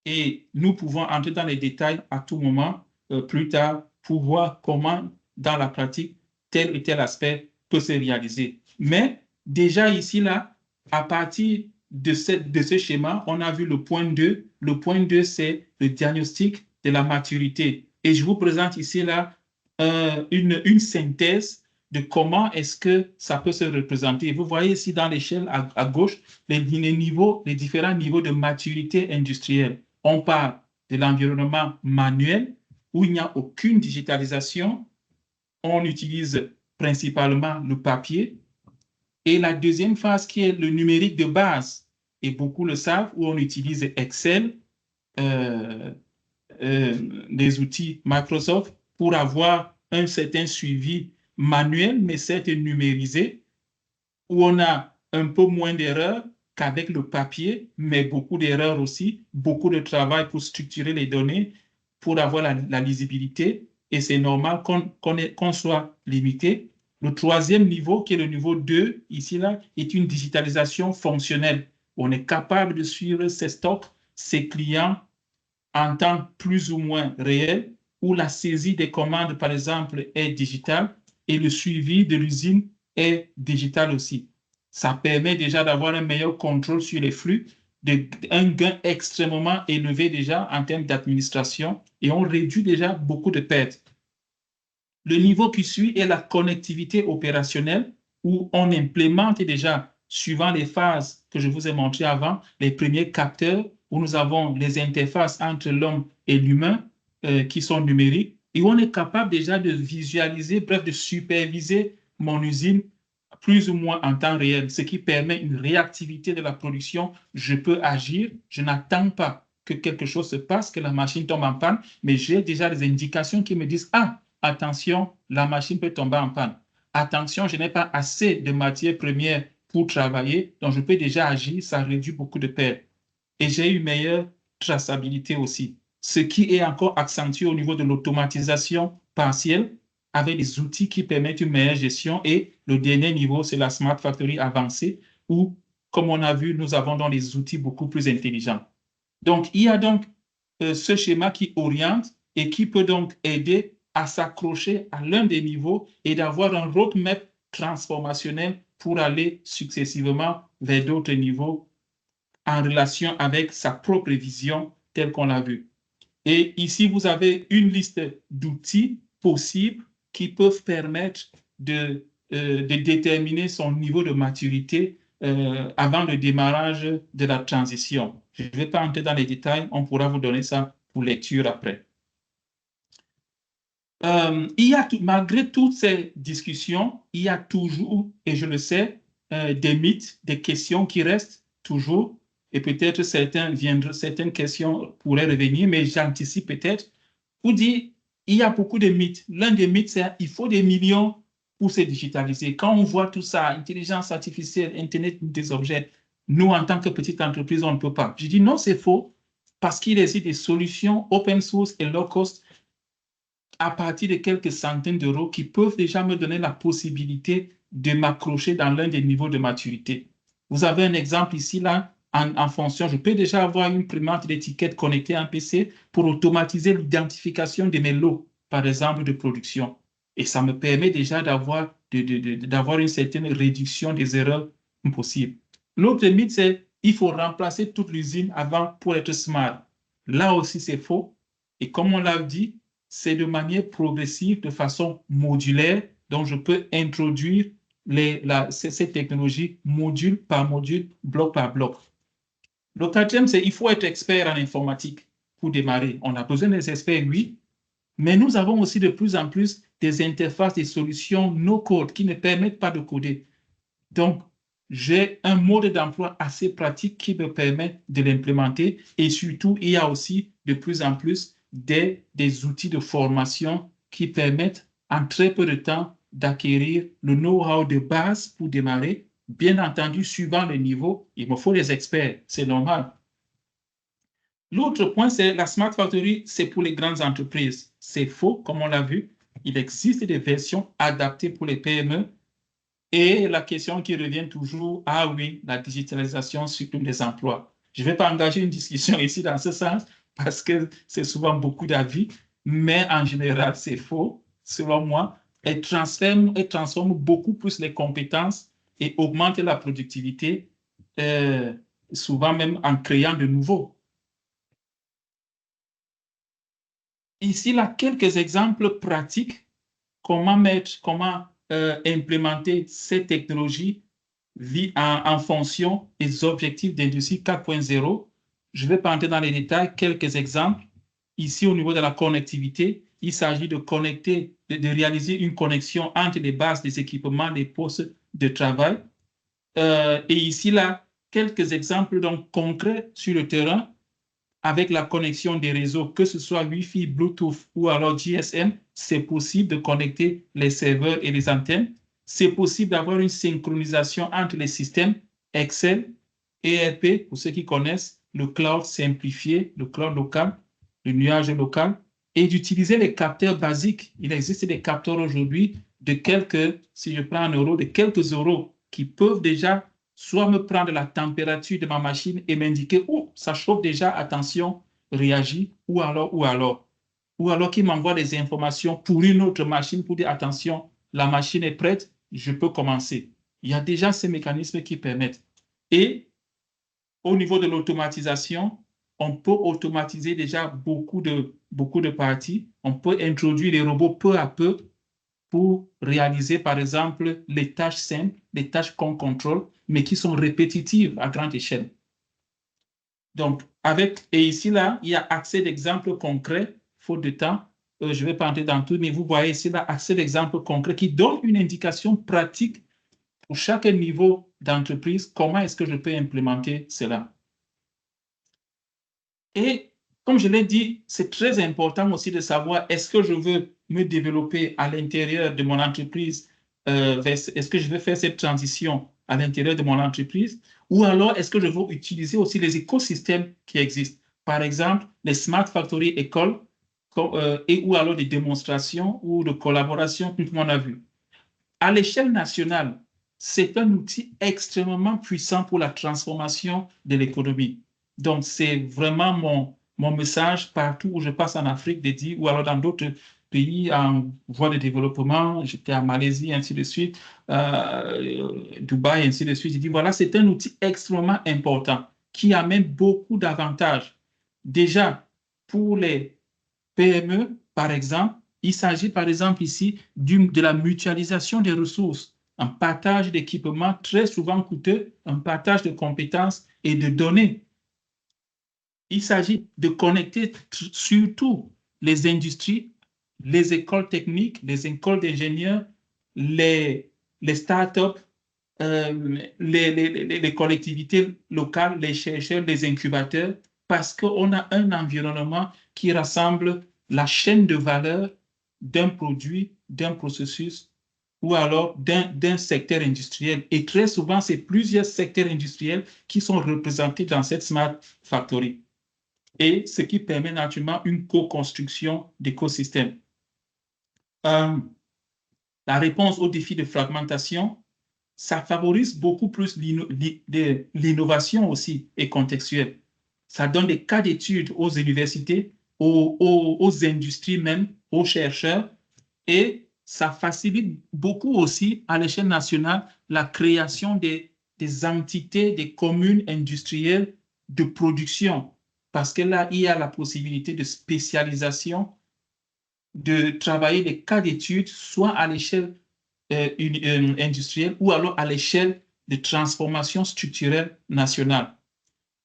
Et nous pouvons entrer dans les détails à tout moment, plus tard, pour voir comment, dans la pratique, tel et tel aspect peut se réaliser. Mais déjà ici, là, à partir de ce schéma, on a vu le point 2. Le point 2, c'est le diagnostic de la maturité. Et je vous présente ici, là, une synthèse de comment est-ce que ça peut se représenter. Vous voyez ici dans l'échelle à gauche les différents niveaux de maturité industrielle. On parle de l'environnement manuel où il n'y a aucune digitalisation. On utilise principalement le papier. Et la deuxième phase qui est le numérique de base, et beaucoup le savent, où on utilise Excel, les outils Microsoft pour avoir un certain suivi manuel, mais certes numérisé, où on a un peu moins d'erreurs qu'avec le papier, mais beaucoup d'erreurs aussi, beaucoup de travail pour structurer les données, pour avoir la lisibilité, et c'est normal qu'on soit limité. Le troisième niveau, qui est le niveau 2, ici, là, est une digitalisation fonctionnelle. On est capable de suivre ses stocks, ses clients en temps plus ou moins réel, où la saisie des commandes, par exemple, est digitale et le suivi de l'usine est digital aussi. Ça permet déjà d'avoir un meilleur contrôle sur les flux, un gain extrêmement élevé déjà en termes d'administration et on réduit déjà beaucoup de pertes. Le niveau qui suit est la connectivité opérationnelle où on implémente déjà, suivant les phases que je vous ai montrées avant, les premiers capteurs où nous avons les interfaces entre l'homme et l'humain qui sont numériques et où on est capable déjà de visualiser, bref, de superviser mon usine plus ou moins en temps réel, ce qui permet une réactivité de la production. Je peux agir, je n'attends pas que quelque chose se passe, que la machine tombe en panne, mais j'ai déjà des indications qui me disent, ah, attention, la machine peut tomber en panne. Attention, je n'ai pas assez de matières premières pour travailler, donc je peux déjà agir, ça réduit beaucoup de pertes. Et j'ai une meilleure traçabilité aussi, ce qui est encore accentué au niveau de l'automatisation partielle avec des outils qui permettent une meilleure gestion. Et le dernier niveau, c'est la Smart Factory avancée, où, comme on a vu, nous avons dans des outils beaucoup plus intelligents. Donc, il y a donc ce schéma qui oriente et qui peut donc aider à s'accrocher à l'un des niveaux et d'avoir un roadmap transformationnel pour aller successivement vers d'autres niveaux en relation avec sa propre vision telle qu'on l'a vu. Et ici, vous avez une liste d'outils possibles qui peuvent permettre de déterminer son niveau de maturité avant le démarrage de la transition. Je ne vais pas entrer dans les détails, on pourra vous donner ça pour lecture après. Il y a malgré toutes ces discussions, il y a toujours, et je le sais, des mythes, des questions qui restent toujours, et peut-être certaines questions pourraient revenir, mais j'anticipe peut-être. Vous dire, il y a beaucoup de mythes. L'un des mythes, c'est qu'il faut des millions pour se digitaliser. Quand on voit tout ça, intelligence artificielle, Internet des objets, nous, en tant que petite entreprise, on ne peut pas. Je dis non, c'est faux, parce qu'il existe des solutions open source et low cost à partir de quelques centaines d'euros qui peuvent déjà me donner la possibilité de m'accrocher dans l'un des niveaux de maturité. Vous avez un exemple ici, là, en fonction, je peux déjà avoir une imprimante d'étiquette connectée à un PC pour automatiser l'identification de mes lots, par exemple, de production. Et ça me permet déjà d'avoir une certaine réduction des erreurs possibles. L'autre mythe, c'est qu'il faut remplacer toute l'usine avant pour être smart. Là aussi, c'est faux. Et comme on l'a dit, c'est de manière progressive, de façon modulaire, dont je peux introduire ces technologies module par module, bloc par bloc. Le quatrième, c'est qu'il faut être expert en informatique pour démarrer. On a besoin des experts, oui, mais nous avons aussi de plus en plus des interfaces, des solutions no-code qui ne permettent pas de coder. Donc, j'ai un mode d'emploi assez pratique qui me permet de l'implémenter et surtout, il y a aussi de plus en plus des outils de formation qui permettent en très peu de temps d'acquérir le know-how de base pour démarrer. Bien entendu, suivant le niveau, il me faut des experts, c'est normal. L'autre point, c'est la Smart Factory, c'est pour les grandes entreprises. C'est faux, comme on l'a vu. Il existe des versions adaptées pour les PME. Et la question qui revient toujours, ah oui, la digitalisation supprime des emplois. Je ne vais pas engager une discussion ici dans ce sens parce que c'est souvent beaucoup d'avis, mais en général, c'est faux, selon moi. Elle transforme beaucoup plus les compétences et augmente la productivité, souvent même en créant de nouveaux. Ici, là, quelques exemples pratiques, comment implémenter ces technologies en fonction des objectifs d'industrie 4.0. Je ne vais pas entrer dans les détails, quelques exemples. Ici, au niveau de la connectivité, il s'agit de réaliser une connexion entre les bases des équipements, des postes de travail. Et ici, là, quelques exemples donc concrets sur le terrain avec la connexion des réseaux, que ce soit Wi-Fi, Bluetooth ou alors GSM, c'est possible de connecter les serveurs et les antennes. C'est possible d'avoir une synchronisation entre les systèmes Excel, ERP, pour ceux qui connaissent, le cloud simplifié, le cloud local, le nuage local, et d'utiliser les capteurs basiques. Il existe des capteurs aujourd'hui de si je prends un euro, de quelques euros qui peuvent déjà soit me prendre la température de ma machine et m'indiquer, oh, ça chauffe déjà, attention, réagis, ou alors qu'il m'envoie des informations pour une autre machine pour dire, attention, la machine est prête, je peux commencer. Il y a déjà ces mécanismes qui permettent. Et au niveau de l'automatisation, on peut automatiser déjà beaucoup de parties. On peut introduire les robots peu à peu pour réaliser, par exemple, les tâches simples, les tâches qu'on contrôle, mais qui sont répétitives à grande échelle. Donc, et ici, là, il y a accès d'exemples concrets, faute de temps. Je ne vais pas entrer dans tout, mais vous voyez ici, là, accès d'exemples concrets qui donnent une indication pratique pour chaque niveau d'entreprise, comment est-ce que je peux implémenter cela? Et comme je l'ai dit, c'est très important aussi de savoir est-ce que je veux me développer à l'intérieur de mon entreprise, est-ce que je veux faire cette transition à l'intérieur de mon entreprise, ou alors est-ce que je veux utiliser aussi les écosystèmes qui existent? Par exemple, les Smart Factory écoles, ou alors des démonstrations ou de collaboration, comme on a vu. À l'échelle nationale, c'est un outil extrêmement puissant pour la transformation de l'économie. Donc, c'est vraiment mon message partout où je passe en Afrique, ou alors dans d'autres pays en voie de développement. J'étais en Malaisie, ainsi de suite, Dubaï, ainsi de suite. Je dis, voilà, c'est un outil extrêmement important qui amène beaucoup d'avantages. Déjà, pour les PME, par exemple, il s'agit par exemple ici de la mutualisation des ressources, un partage d'équipements très souvent coûteux, un partage de compétences et de données. Il s'agit de connecter surtout les industries, les écoles techniques, les écoles d'ingénieurs, les startups, les collectivités locales, les chercheurs, les incubateurs, parce qu'on a un environnement qui rassemble la chaîne de valeur d'un produit, d'un processus ou alors d'un secteur industriel. Et très souvent, c'est plusieurs secteurs industriels qui sont représentés dans cette Smart Factory. Et ce qui permet naturellement une co-construction d'écosystèmes. La réponse au défi de fragmentation, ça favorise beaucoup plus l'innovation aussi et contextuelle. Ça donne des cas d'études aux universités, aux industries même, aux chercheurs, et ça facilite beaucoup aussi à l'échelle nationale la création des entités, des communes industrielles de production, parce que là, il y a la possibilité de spécialisation, de travailler des cas d'études, soit à l'échelle industrielle ou alors à l'échelle de transformation structurelle nationale.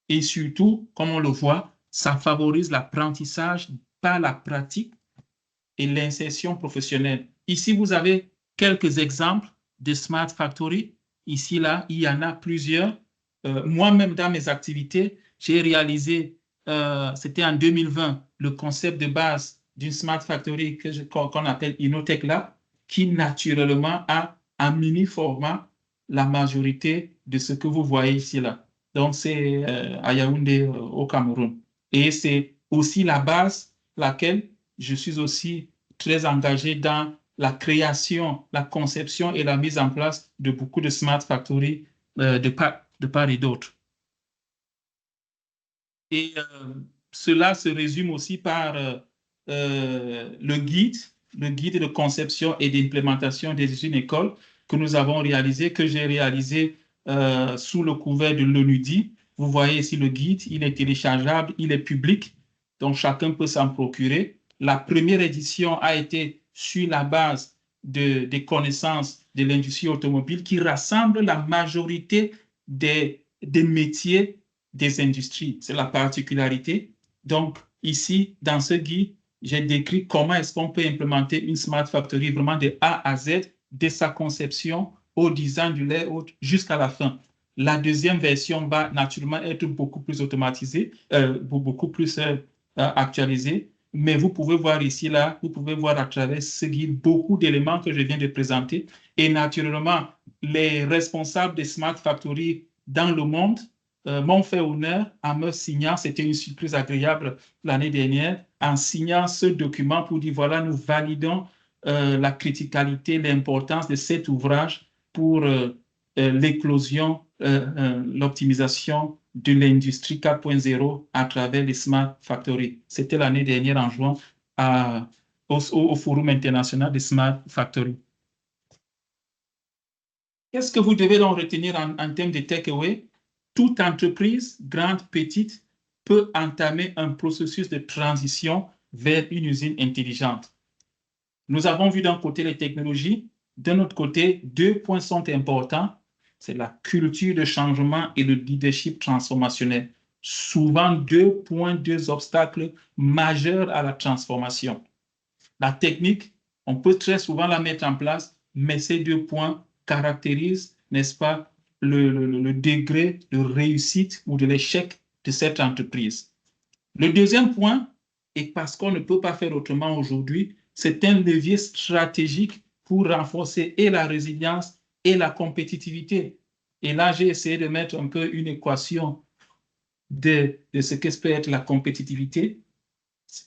Et surtout, comme on le voit, ça favorise l'apprentissage par la pratique et l'insertion professionnelle. Ici, vous avez quelques exemples de Smart Factory. Ici, là, il y en a plusieurs. Moi-même, dans mes activités, j'ai réalisé, c'était en 2020, le concept de base d'une Smart Factory qu'on appelle Innotech Lab, qui naturellement a en mini-format la majorité de ce que vous voyez ici, là. Donc, c'est à Yaoundé, au Cameroun. Et c'est aussi la base laquelle je suis aussi très engagé dans la création, la conception et la mise en place de beaucoup de Smart Factory de part et d'autre. Et cela se résume aussi par le guide de conception et d'implémentation des usines écoles que nous avons réalisé, que j'ai réalisé sous le couvert de l'ONUDI. Vous voyez ici le guide, il est téléchargeable, il est public, donc chacun peut s'en procurer. La première édition a été sur la base des connaissances de l'industrie automobile qui rassemble la majorité des métiers des industries. C'est la particularité. Donc, ici, dans ce guide, j'ai décrit comment est-ce qu'on peut implémenter une Smart Factory vraiment de A à Z, de sa conception au design du layout jusqu'à la fin. La deuxième version va naturellement être beaucoup plus automatisée, beaucoup plus actualisée. Mais vous pouvez voir ici, là, vous pouvez voir à travers ce guide beaucoup d'éléments que je viens de présenter. Et naturellement, les responsables des Smart Factory dans le monde m'ont fait honneur en me signant, c'était une surprise agréable l'année dernière, en signant ce document pour dire, voilà, nous validons la criticalité, l'importance de cet ouvrage pour l'éclosion, l'optimisation de l'industrie 4.0 à travers les Smart Factory. C'était l'année dernière en juin au Forum international des Smart Factory. Qu'est-ce que vous devez donc retenir en termes de takeaway? Toute entreprise, grande, petite, peut entamer un processus de transition vers une usine intelligente. Nous avons vu d'un côté les technologies, d'un autre côté, 2 points sont importants. C'est la culture de changement et le leadership transformationnel. Souvent 2 points, 2 obstacles majeurs à la transformation. La technique, on peut très souvent la mettre en place, mais ces 2 points caractérisent n'est-ce pas, le degré de réussite ou de l'échec de cette entreprise. Le deuxième point, et parce qu'on ne peut pas faire autrement aujourd'hui, c'est un levier stratégique pour renforcer et la résilience et la compétitivité. Et là, j'ai essayé de mettre un peu une équation de ce que peut être la compétitivité,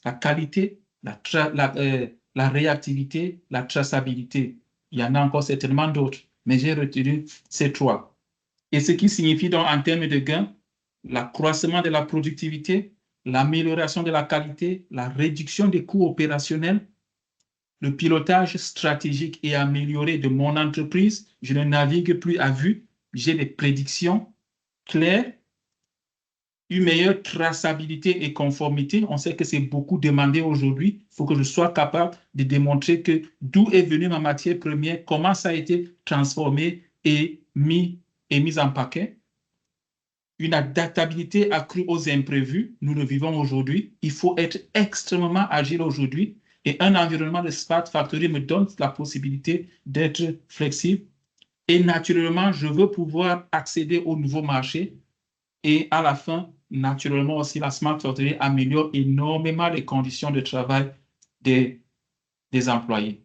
la qualité, la réactivité, la traçabilité. Il y en a encore certainement d'autres, mais j'ai retenu ces trois. Et ce qui signifie donc en termes de gains, l'accroissement de la productivité, l'amélioration de la qualité, la réduction des coûts opérationnels, le pilotage stratégique et amélioré de mon entreprise. Je ne navigue plus à vue, j'ai des prédictions claires, une meilleure traçabilité et conformité. On sait que c'est beaucoup demandé aujourd'hui. Il faut que je sois capable de démontrer que d'où est venue ma matière première, comment ça a été transformé et mis en paquet. Une adaptabilité accrue aux imprévus. Nous le vivons aujourd'hui. Il faut être extrêmement agile aujourd'hui. Et un environnement de Smart Factory me donne la possibilité d'être flexible. Et naturellement, je veux pouvoir accéder aux nouveaux marchés. Et à la fin, naturellement aussi, la Smart Factory améliore énormément les conditions de travail des employés.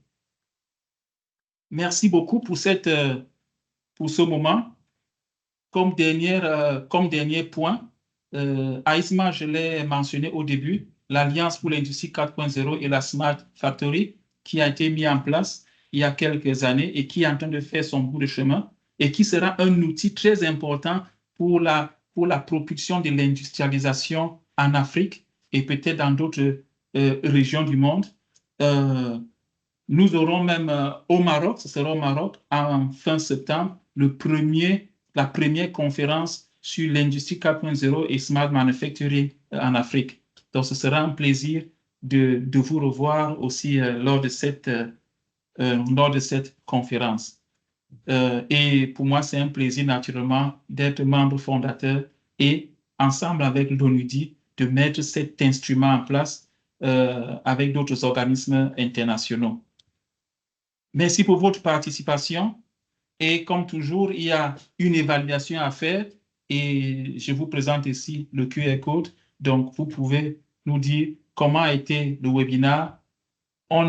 Merci beaucoup pour ce moment. Comme dernier point, AISMA, je l'ai mentionné au début, l'Alliance pour l'industrie 4.0 et la Smart Factory qui a été mise en place il y a quelques années et qui est en train de faire son bout de chemin et qui sera un outil très important pour la propulsion de l'industrialisation en Afrique et peut-être dans d'autres régions du monde. Nous aurons même au Maroc, ce sera au Maroc, en fin septembre, la première conférence sur l'industrie 4.0 et Smart Manufacturing en Afrique. Donc, ce sera un plaisir de vous revoir aussi lors de cette conférence. Et pour moi, c'est un plaisir naturellement d'être membre fondateur et ensemble avec l'ONUDI de mettre cet instrument en place avec d'autres organismes internationaux. Merci pour votre participation. Et comme toujours, il y a une évaluation à faire et je vous présente ici le QR code. Donc, vous pouvez nous dire comment a été le webinaire. On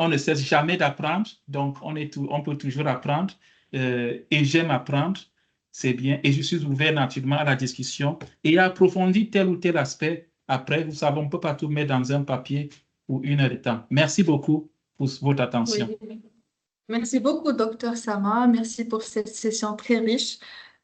ne cesse jamais d'apprendre, donc on peut toujours apprendre. Et j'aime apprendre, c'est bien. Et je suis ouvert naturellement à la discussion et à approfondir tel ou tel aspect. Après, vous savez, on ne peut pas tout mettre dans un papier pour 1 heure de temps. Merci beaucoup pour votre attention. Oui. Merci beaucoup, Dr Sama. Merci pour cette session très riche.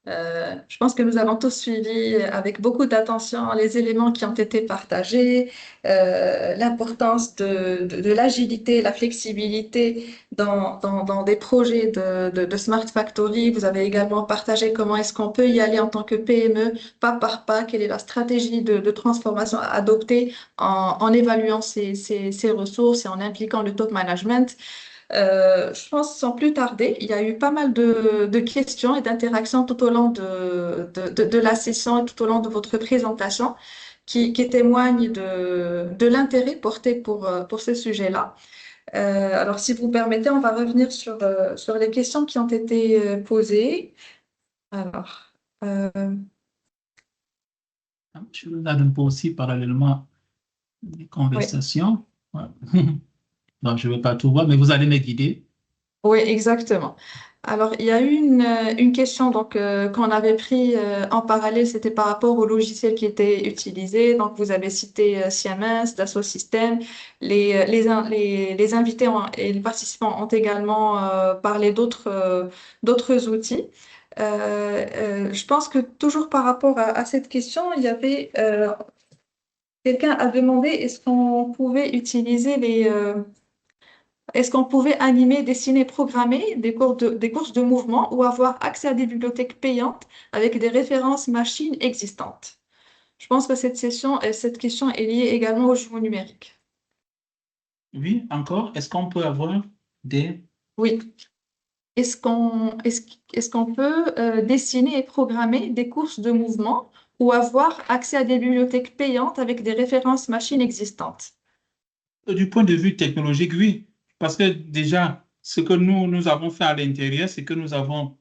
Je pense que nous avons tous suivi avec beaucoup d'attention les éléments qui ont été partagés, l'importance de l'agilité, la flexibilité dans des projets de Smart Factory. Vous avez également partagé comment est-ce qu'on peut y aller en tant que PME, pas par pas, quelle est la stratégie de transformation à adopter en évaluant ses ressources et en impliquant le top management. Je pense sans plus tarder, il y a eu pas mal de questions et d'interactions tout au long de la session et tout au long de votre présentation qui témoignent de l'intérêt porté pour ce sujet-là. Alors, si vous permettez, on va revenir sur les questions qui ont été posées. Alors, Je regarde un peu aussi parallèlement les conversations. Ouais. Donc, je ne vais pas tout voir, mais vous allez me guider. oui, exactement. Alors, il y a eu une question donc, qu'on avait pris en parallèle, c'était par rapport aux logiciels qui étaient utilisés. Donc, vous avez cité Siemens, Dassault Systèmes. Les invités et les participants ont également parlé d'autres outils. Je pense que toujours par rapport à cette question, il y avait quelqu'un a demandé est-ce qu'on pouvait utiliser est-ce qu'on pouvait animer, dessiner, programmer des courses de mouvement ou avoir accès à des bibliothèques payantes avec des références machines existantes? Je pense que cette question est liée également aux jumeaux numériques. Oui, encore, est-ce qu'on peut avoir des... Oui. Est-ce qu'on peut dessiner et programmer des courses de mouvement ou avoir accès à des bibliothèques payantes avec des références machines existantes? Du point de vue technologique, oui. Parce que déjà, ce que nous avons fait à l'intérieur, c'est que nous avons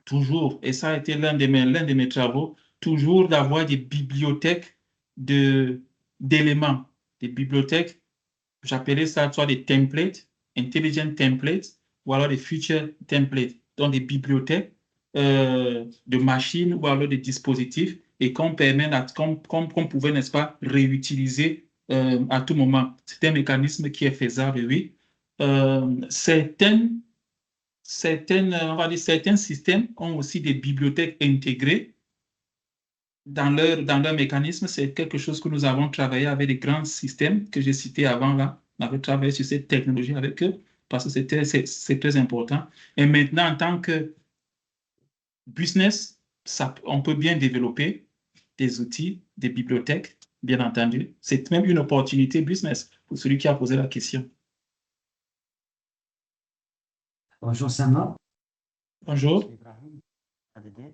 toujours, et ça a été l'un de mes travaux, toujours d'avoir des bibliothèques d'éléments, des bibliothèques, j'appelais ça soit des templates, intelligent templates, ou alors des future templates, donc des bibliothèques de machines ou alors des dispositifs, et qu'on qu'on pouvait, n'est-ce pas, réutiliser à tout moment. C'est un mécanisme qui est faisable, oui. On va dire, certains systèmes ont aussi des bibliothèques intégrées dans leur mécanisme. C'est quelque chose que nous avons travaillé avec les grands systèmes que j'ai cités avant là. On avait travaillé sur cette technologie avec eux parce que c'est très important. Et maintenant, en tant que business, on peut bien développer des outils, des bibliothèques, bien entendu. C'est même une opportunité business pour celui qui a posé la question. Bonjour Sama. Bonjour. Je suis Ibrahim, ADD.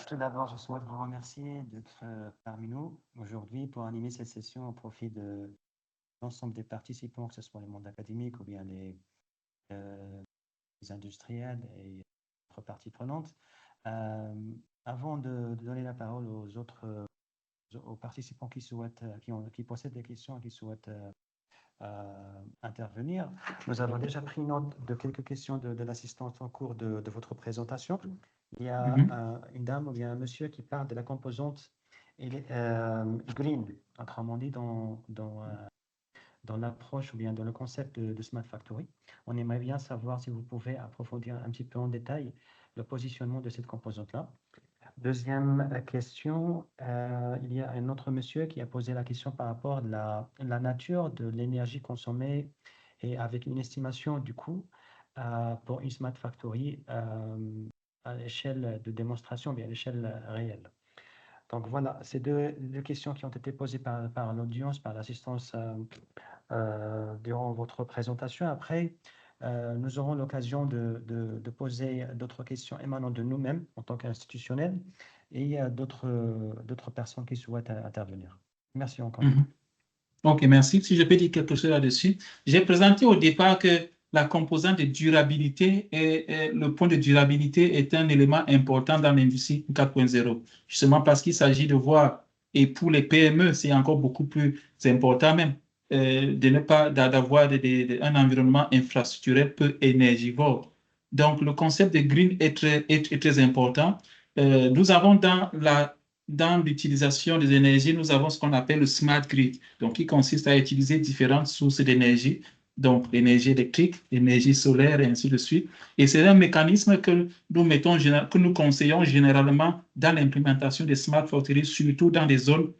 Tout d'abord, je souhaite vous remercier d'être parmi nous aujourd'hui pour animer cette session au profit de l'ensemble des participants, que ce soit le monde académique ou bien les industriels et autres parties prenantes. Avant de donner la parole aux participants qui souhaitent, qui possèdent des questions et qui souhaitent intervenir, nous avons déjà pris note de quelques questions de l'assistance en cours de votre présentation. Il y a une dame ou bien un monsieur qui parle de la composante green, autrement dit dans l'approche ou bien dans le concept de Smart Factory. On aimerait bien savoir si vous pouvez approfondir un petit peu en détail le positionnement de cette composante-là. Deuxième question, il y a un autre monsieur qui a posé la question par rapport à la nature de l'énergie consommée et avec une estimation du coût pour une Smart Factory à l'échelle de démonstration, bien à l'échelle réelle. Donc voilà, ces deux questions qui ont été posées par l'audience, par l'assistance durant votre présentation. Après, nous aurons l'occasion de poser d'autres questions émanant de nous-mêmes en tant qu'institutionnels et d'autres personnes qui souhaitent intervenir. Merci encore. Ok, merci. Si je peux dire quelque chose là-dessus. J'ai présenté au départ que la composante de durabilité et le point de durabilité est un élément important dans l'industrie 4.0, justement parce qu'il s'agit de voir, et pour les PME, c'est encore beaucoup plus important même, de ne pas d'avoir un environnement infrastructurel peu énergivore. Donc, le concept de green est très important. Nous avons dans l'utilisation des énergies, nous avons ce qu'on appelle le smart grid, donc qui consiste à utiliser différentes sources d'énergie, donc l'énergie électrique, l'énergie solaire et ainsi de suite. Et c'est un mécanisme que nous conseillons généralement dans l'implémentation des smart factories, surtout dans des zones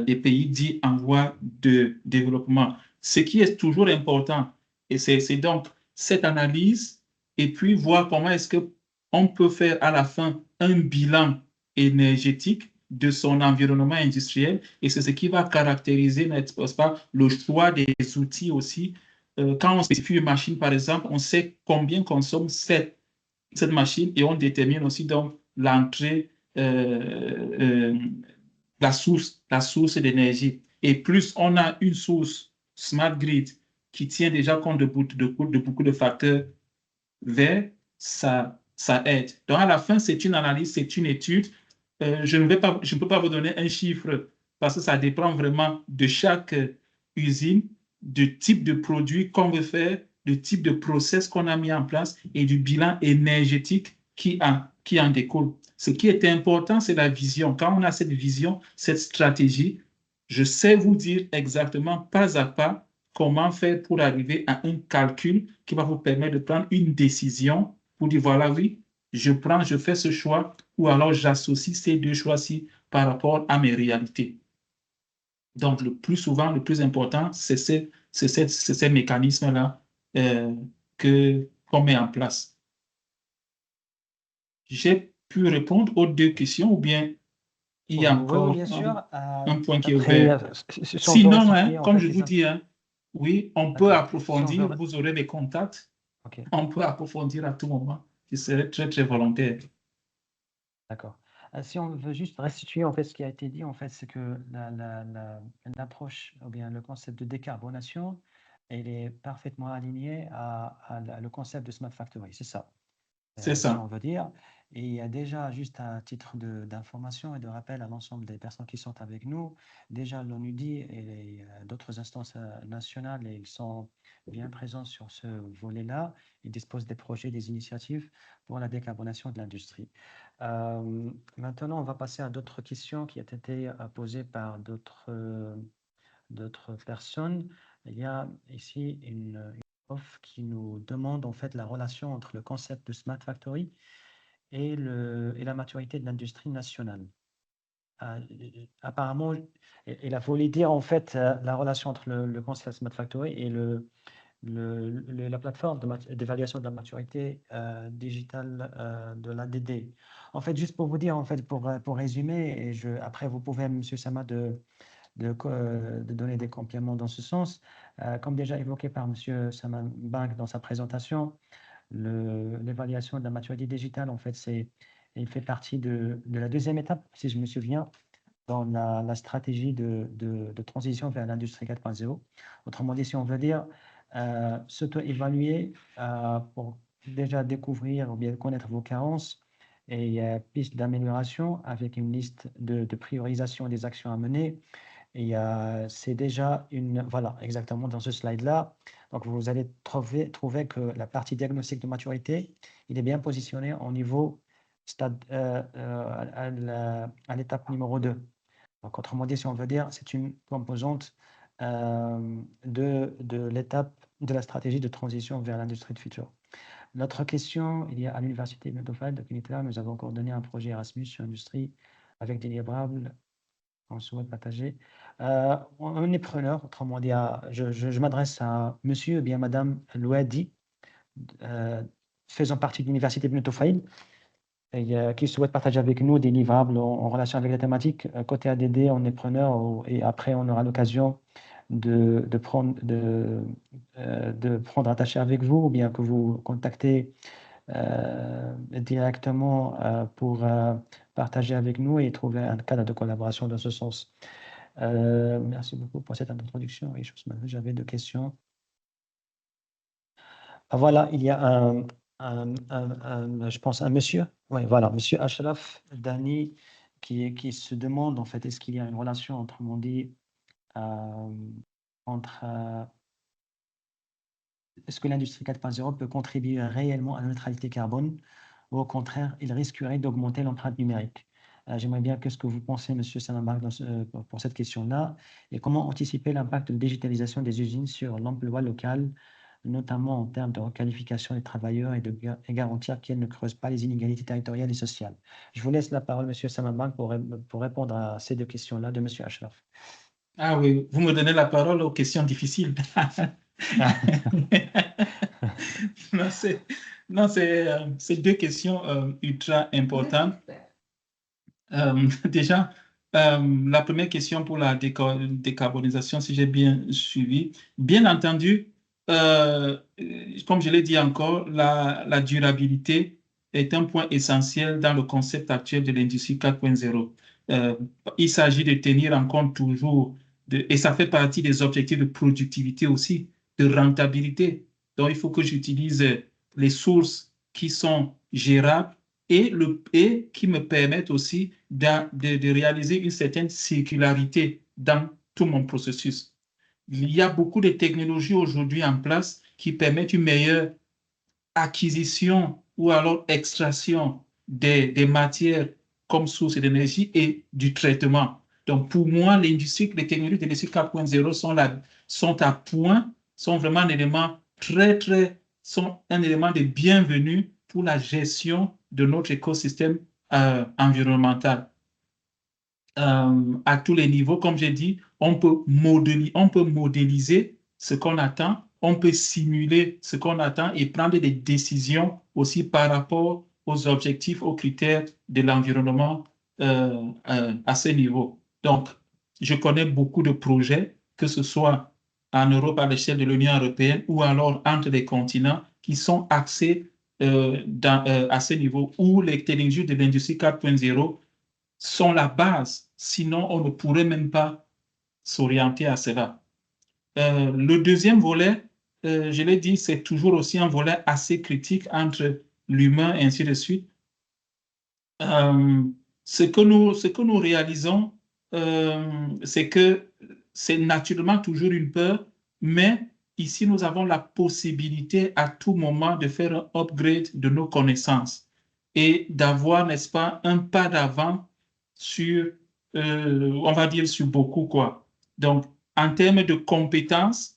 des pays dits en voie de développement. Ce qui est toujours important, et c'est donc cette analyse, et puis voir comment est-ce qu'on peut faire à la fin un bilan énergétique de son environnement industriel, et c'est ce qui va caractériser, n'est-ce pas, le choix des outils aussi. Quand on spécifie une machine, par exemple, on sait combien consomme cette machine et on détermine aussi donc l'entrée, la source d'énergie. Et plus on a une source smart grid qui tient déjà compte de beaucoup de facteurs verts, ça aide. Donc, à la fin, c'est une analyse, c'est une étude. Je ne peux pas vous donner un chiffre parce que ça dépend vraiment de chaque usine, du type de produit qu'on veut faire, du type de process qu'on a mis en place et du bilan énergétique qui en découle. Ce qui est important, c'est la vision. Quand on a cette vision, cette stratégie, je sais vous dire exactement pas à pas comment faire pour arriver à un calcul qui va vous permettre de prendre une décision pour dire, voilà, oui, je fais ce choix, ou alors j'associe ces deux choix-ci par rapport à mes réalités. Donc, le plus souvent, le plus important, c'est ces mécanismes-là qu'on met en place. J'ai pu répondre aux deux questions, ou bien il y a encore bien sûr. un point qui est Après, ouvert. Sinon, comme je vous dis, oui, on peut approfondir, vous aurez les contacts. Okay. On peut approfondir à tout moment. Je serai très, très volontaire. D'accord. Si on veut juste restituer en fait ce qui a été dit, en fait, c'est que l'approche ou bien le concept de décarbonation, il est parfaitement aligné à le concept de Smart Factory, c'est ça. C'est si ça. on veut dire. Et il y a déjà, juste à titre d'information et de rappel à l'ensemble des personnes qui sont avec nous, déjà l'ONUDI et d'autres instances nationales, ils sont bien présents sur ce volet-là. Ils disposent des projets, des initiatives pour la décarbonation de l'industrie. Maintenant, on va passer à d'autres questions qui ont été posées par d'autres personnes. Il y a ici une offre qui nous demande en fait la relation entre le concept de Smart Factory et la maturité de l'industrie nationale. Apparemment, il a voulu dire en fait la relation entre le concept Smart Factory et la plateforme d'évaluation de la maturité digitale de l'ADD. En fait, juste pour vous dire, en fait, pour résumer, et après vous pouvez, M. Sama, de donner des compléments dans ce sens. Comme déjà évoqué par M. Saman Bank dans sa présentation, l'évaluation de la maturité digitale, en fait, il fait partie de la deuxième étape, si je me souviens, dans la stratégie de transition vers l'industrie 4.0. Autrement dit, si on veut dire, s'auto-évaluer pour déjà découvrir ou bien connaître vos carences et pistes d'amélioration avec une liste de priorisation des actions à mener. Et c'est déjà voilà, exactement dans ce slide-là. Donc, vous allez trouver que la partie diagnostic de maturité, il est bien positionné au niveau stade, à l'étape numéro 2. Donc, autrement dit, si on veut dire, c'est une composante de l'étape de la stratégie de transition vers l'industrie de futur. Notre question, il y a à l'Université de Kinitela, nous avons coordonné un projet Erasmus sur l'industrie avec des livrables qu'on souhaite partager. On est preneur, autrement dit, je m'adresse à monsieur ou bien madame Louadi, faisant partie de l'Université de Tofaïl, et qui souhaite partager avec nous des livrables en relation avec la thématique. Côté ADD, on est preneur et après, on aura l'occasion de prendre attaché avec vous ou bien que vous contactez directement pour partager avec nous et trouver un cadre de collaboration dans ce sens. Merci beaucoup pour cette introduction. Oui, j'avais 2 questions. Voilà, il y a je pense un monsieur. Oui, voilà, monsieur Ashraf Dani qui se demande en fait, est-ce qu'il y a une relation, autrement dit, entre est-ce que l'industrie 4.0 peut contribuer réellement à la neutralité carbone ou au contraire, il risquerait d'augmenter l'empreinte numérique? J'aimerais bien qu'est-ce que vous pensez, monsieur Salambark, pour cette question-là, et comment anticiper l'impact de digitalisation des usines sur l'emploi local, notamment en termes de requalification des travailleurs et garantir qu'elles ne creusent pas les inégalités territoriales et sociales. Je vous laisse la parole, monsieur Salambark, pour répondre à ces 2 questions-là de monsieur Ashraf. Ah oui, vous me donnez la parole aux questions difficiles. Non, c'est 2 questions ultra importantes. Déjà, la première question pour la décarbonisation, si j'ai bien suivi, bien entendu, comme je l'ai dit encore, la durabilité est un point essentiel dans le concept actuel de l'industrie 4.0. Il s'agit de tenir en compte toujours, et ça fait partie des objectifs de productivité aussi, de rentabilité. Donc, il faut que j'utilise les sources qui sont gérables et qui me permettent aussi de réaliser une certaine circularité dans tout mon processus. Il y a beaucoup de technologies aujourd'hui en place qui permettent une meilleure acquisition ou alors extraction des matières comme source d'énergie et du traitement. Donc, pour moi, les technologies de l'industrie 4.0 sont à point, sont vraiment un élément sont un élément de bienvenue pour la gestion de notre écosystème environnemental. À tous les niveaux, comme j'ai dit, on peut modéliser ce qu'on attend, on peut simuler ce qu'on attend et prendre des décisions aussi par rapport aux objectifs, aux critères de l'environnement à ce niveau. Donc, je connais beaucoup de projets, que ce soit en Europe à l'échelle de l'Union européenne ou alors entre les continents qui sont axés à ce niveau où les technologies de l'industrie 4.0 sont la base. Sinon, on ne pourrait même pas s'orienter à cela. Le deuxième volet, je l'ai dit, c'est toujours aussi un volet assez critique entre l'humain, et ainsi de suite. Ce que nous réalisons, c'est que c'est naturellement toujours une peur, mais ici, nous avons la possibilité à tout moment de faire un upgrade de nos connaissances et d'avoir, n'est-ce pas, un pas d'avant sur, on va dire, sur beaucoup, quoi. Donc, en termes de compétences,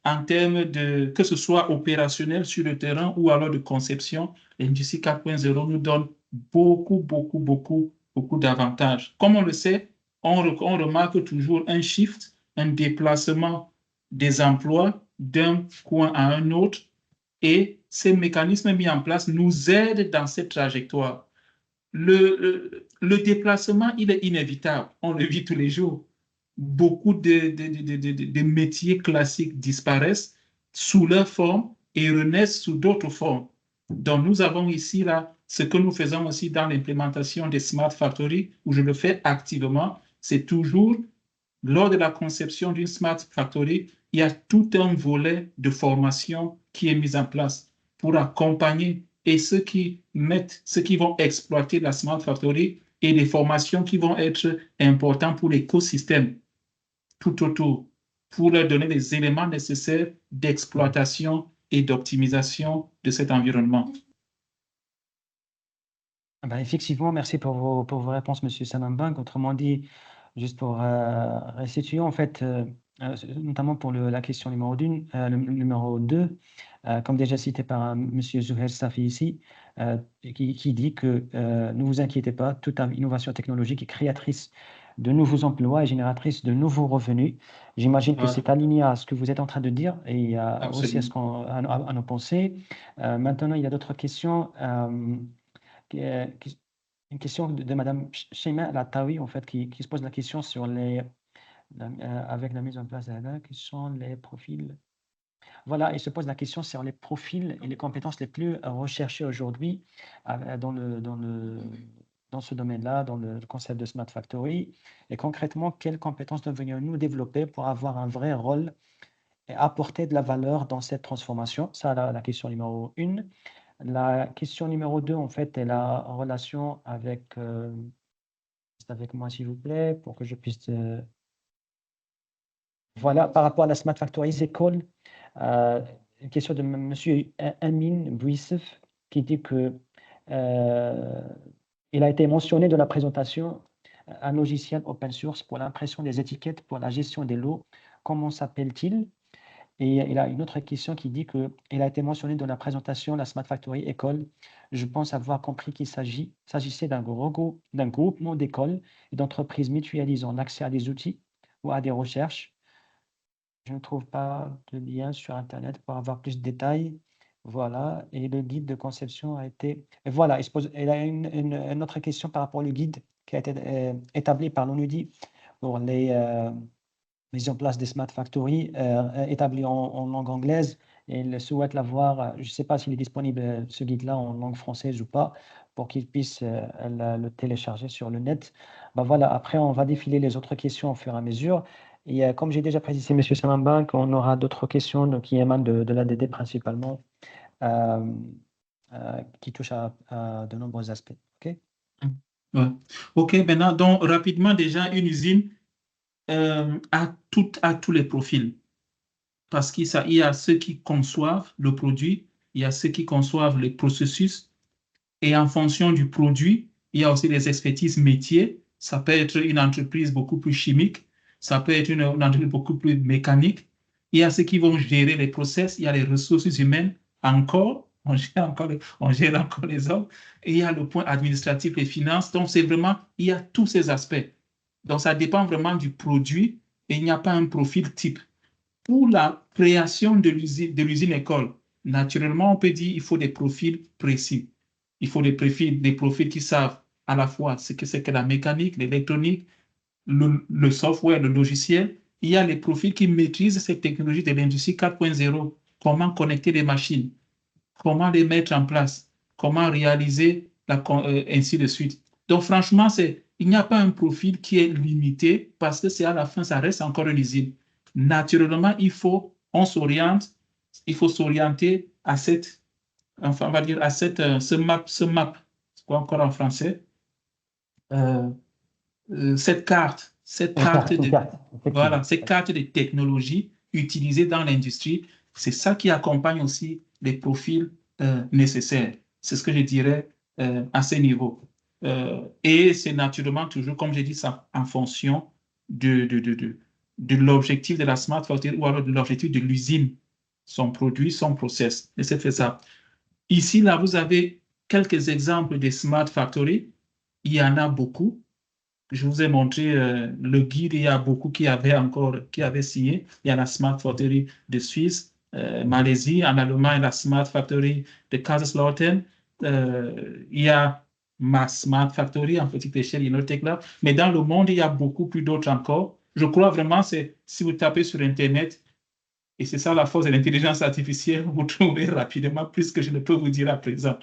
en termes de, que ce soit opérationnel sur le terrain ou alors de conception, l'industrie 4.0 nous donne beaucoup d'avantages. Comme on le sait, on remarque toujours un shift, un déplacement des emplois d'un coin à un autre, et ces mécanismes mis en place nous aident dans cette trajectoire. Le déplacement, il est inévitable, on le vit tous les jours. Beaucoup de métiers classiques disparaissent sous leur forme et renaissent sous d'autres formes. Donc, nous avons ici, là, ce que nous faisons aussi dans l'implémentation des Smart Factory, où je le fais activement, c'est toujours, lors de la conception d'une Smart Factory, il y a tout un volet de formation qui est mis en place pour accompagner et ceux qui vont exploiter la Smart Factory et des formations qui vont être importantes pour l'écosystème tout autour, pour leur donner les éléments nécessaires d'exploitation et d'optimisation de cet environnement. Effectivement, merci pour vos réponses, Monsieur Samambang. Autrement dit, juste pour restituer, en fait, notamment pour la question numéro 2, comme déjà cité par Monsieur Zouhair Safi ici, qui dit que ne vous inquiétez pas, toute innovation technologique est créatrice de nouveaux emplois et génératrice de nouveaux revenus. J'imagine que c'est aligné à ce que vous êtes en train de dire et aussi à nos pensées. Maintenant, il y a d'autres questions. Une question de Madame Sheima Latawi, en fait, qui se pose la question sur avec la mise en place de qui sont les profils. Voilà, il se pose la question sur les profils et les compétences les plus recherchées aujourd'hui dans ce domaine-là, dans le concept de Smart Factory. Et concrètement, quelles compétences devrions-nous développer pour avoir un vrai rôle et apporter de la valeur dans cette transformation? Ça, la question numéro 1. La question numéro 2, en fait, est la relation avec, avec moi, s'il vous plaît, pour que je puisse... Voilà, par rapport à la Smart Factory École, une question de M. Amin Bouissef, qui dit que il a été mentionné dans la présentation un logiciel open source pour l'impression des étiquettes pour la gestion des lots. Comment s'appelle-t-il? Et il a une autre question qui dit qu'il a été mentionné dans la présentation de la Smart Factory École. Je pense avoir compris qu'il s'agissait d'un groupement d'écoles et d'entreprises mutualisant l'accès à des outils ou à des recherches. Je ne trouve pas de lien sur Internet pour avoir plus de détails. Voilà, et le guide de conception a été... Et voilà, il a une autre question par rapport au guide qui a été établi par l'ONUDI pour les mise en place des Smart Factory établis en langue anglaise. Et il souhaite l'avoir, je ne sais pas s'il est disponible ce guide-là en langue française ou pas, pour qu'il puisse le télécharger sur le net. Voilà, après, on va défiler les autres questions au fur et à mesure. Et comme j'ai déjà précisé, M. Samambang, on aura d'autres questions qui émanent de l'ADD principalement, qui touchent à de nombreux aspects. OK? Ouais. OK, maintenant, donc rapidement, déjà, une usine à tous les profils. Parce qu'il y a ceux qui conçoivent le produit, il y a ceux qui conçoivent les processus, et en fonction du produit, il y a aussi les expertises métiers. Ça peut être une entreprise beaucoup plus chimique, ça peut être une entreprise beaucoup plus mécanique. Il y a ceux qui vont gérer les process, il y a les ressources humaines encore, on gère encore les hommes, et il y a le point administratif et finances. Donc, c'est vraiment, il y a tous ces aspects. Donc, ça dépend vraiment du produit et il n'y a pas un profil type. Pour la création de l'usine école, naturellement, on peut dire qu'il faut des profils précis. Il faut des profils qui savent à la fois ce que c'est que la mécanique, l'électronique, le software, le logiciel. Il y a les profils qui maîtrisent cette technologie de l'industrie 4.0, comment connecter les machines, comment les mettre en place, comment réaliser, ainsi de suite. Donc, franchement, il n'y a pas un profil qui est limité parce que c'est à la fin, ça reste encore une usine. Naturellement, il faut s'orienter à cette enfin, on va dire, à ce map, c'est quoi encore en français? Cette carte voilà, cette carte de technologie utilisée dans l'industrie, c'est ça qui accompagne aussi les profils nécessaires. C'est ce que je dirais à ce niveau. Et c'est naturellement toujours, comme j'ai dit, ça en fonction de l'objectif de la Smart Factory ou alors de l'objectif de l'usine, son produit, son process. Et c'est fait ça. Ici, là, vous avez quelques exemples de Smart Factory. Il y en a beaucoup. Je vous ai montré le guide, il y a beaucoup qui avaient signé. Il y a la Smart Factory de Suisse, Malaisie, en Allemagne, la Smart Factory de Kaiserslautern. Il y a ma Smart Factory en petite échelle, Innotech Lab. Mais dans le monde, il y a beaucoup plus d'autres encore. Je crois vraiment, c'est si vous tapez sur Internet, et c'est ça la force de l'intelligence artificielle, vous trouverez rapidement plus que je ne peux vous dire à présent.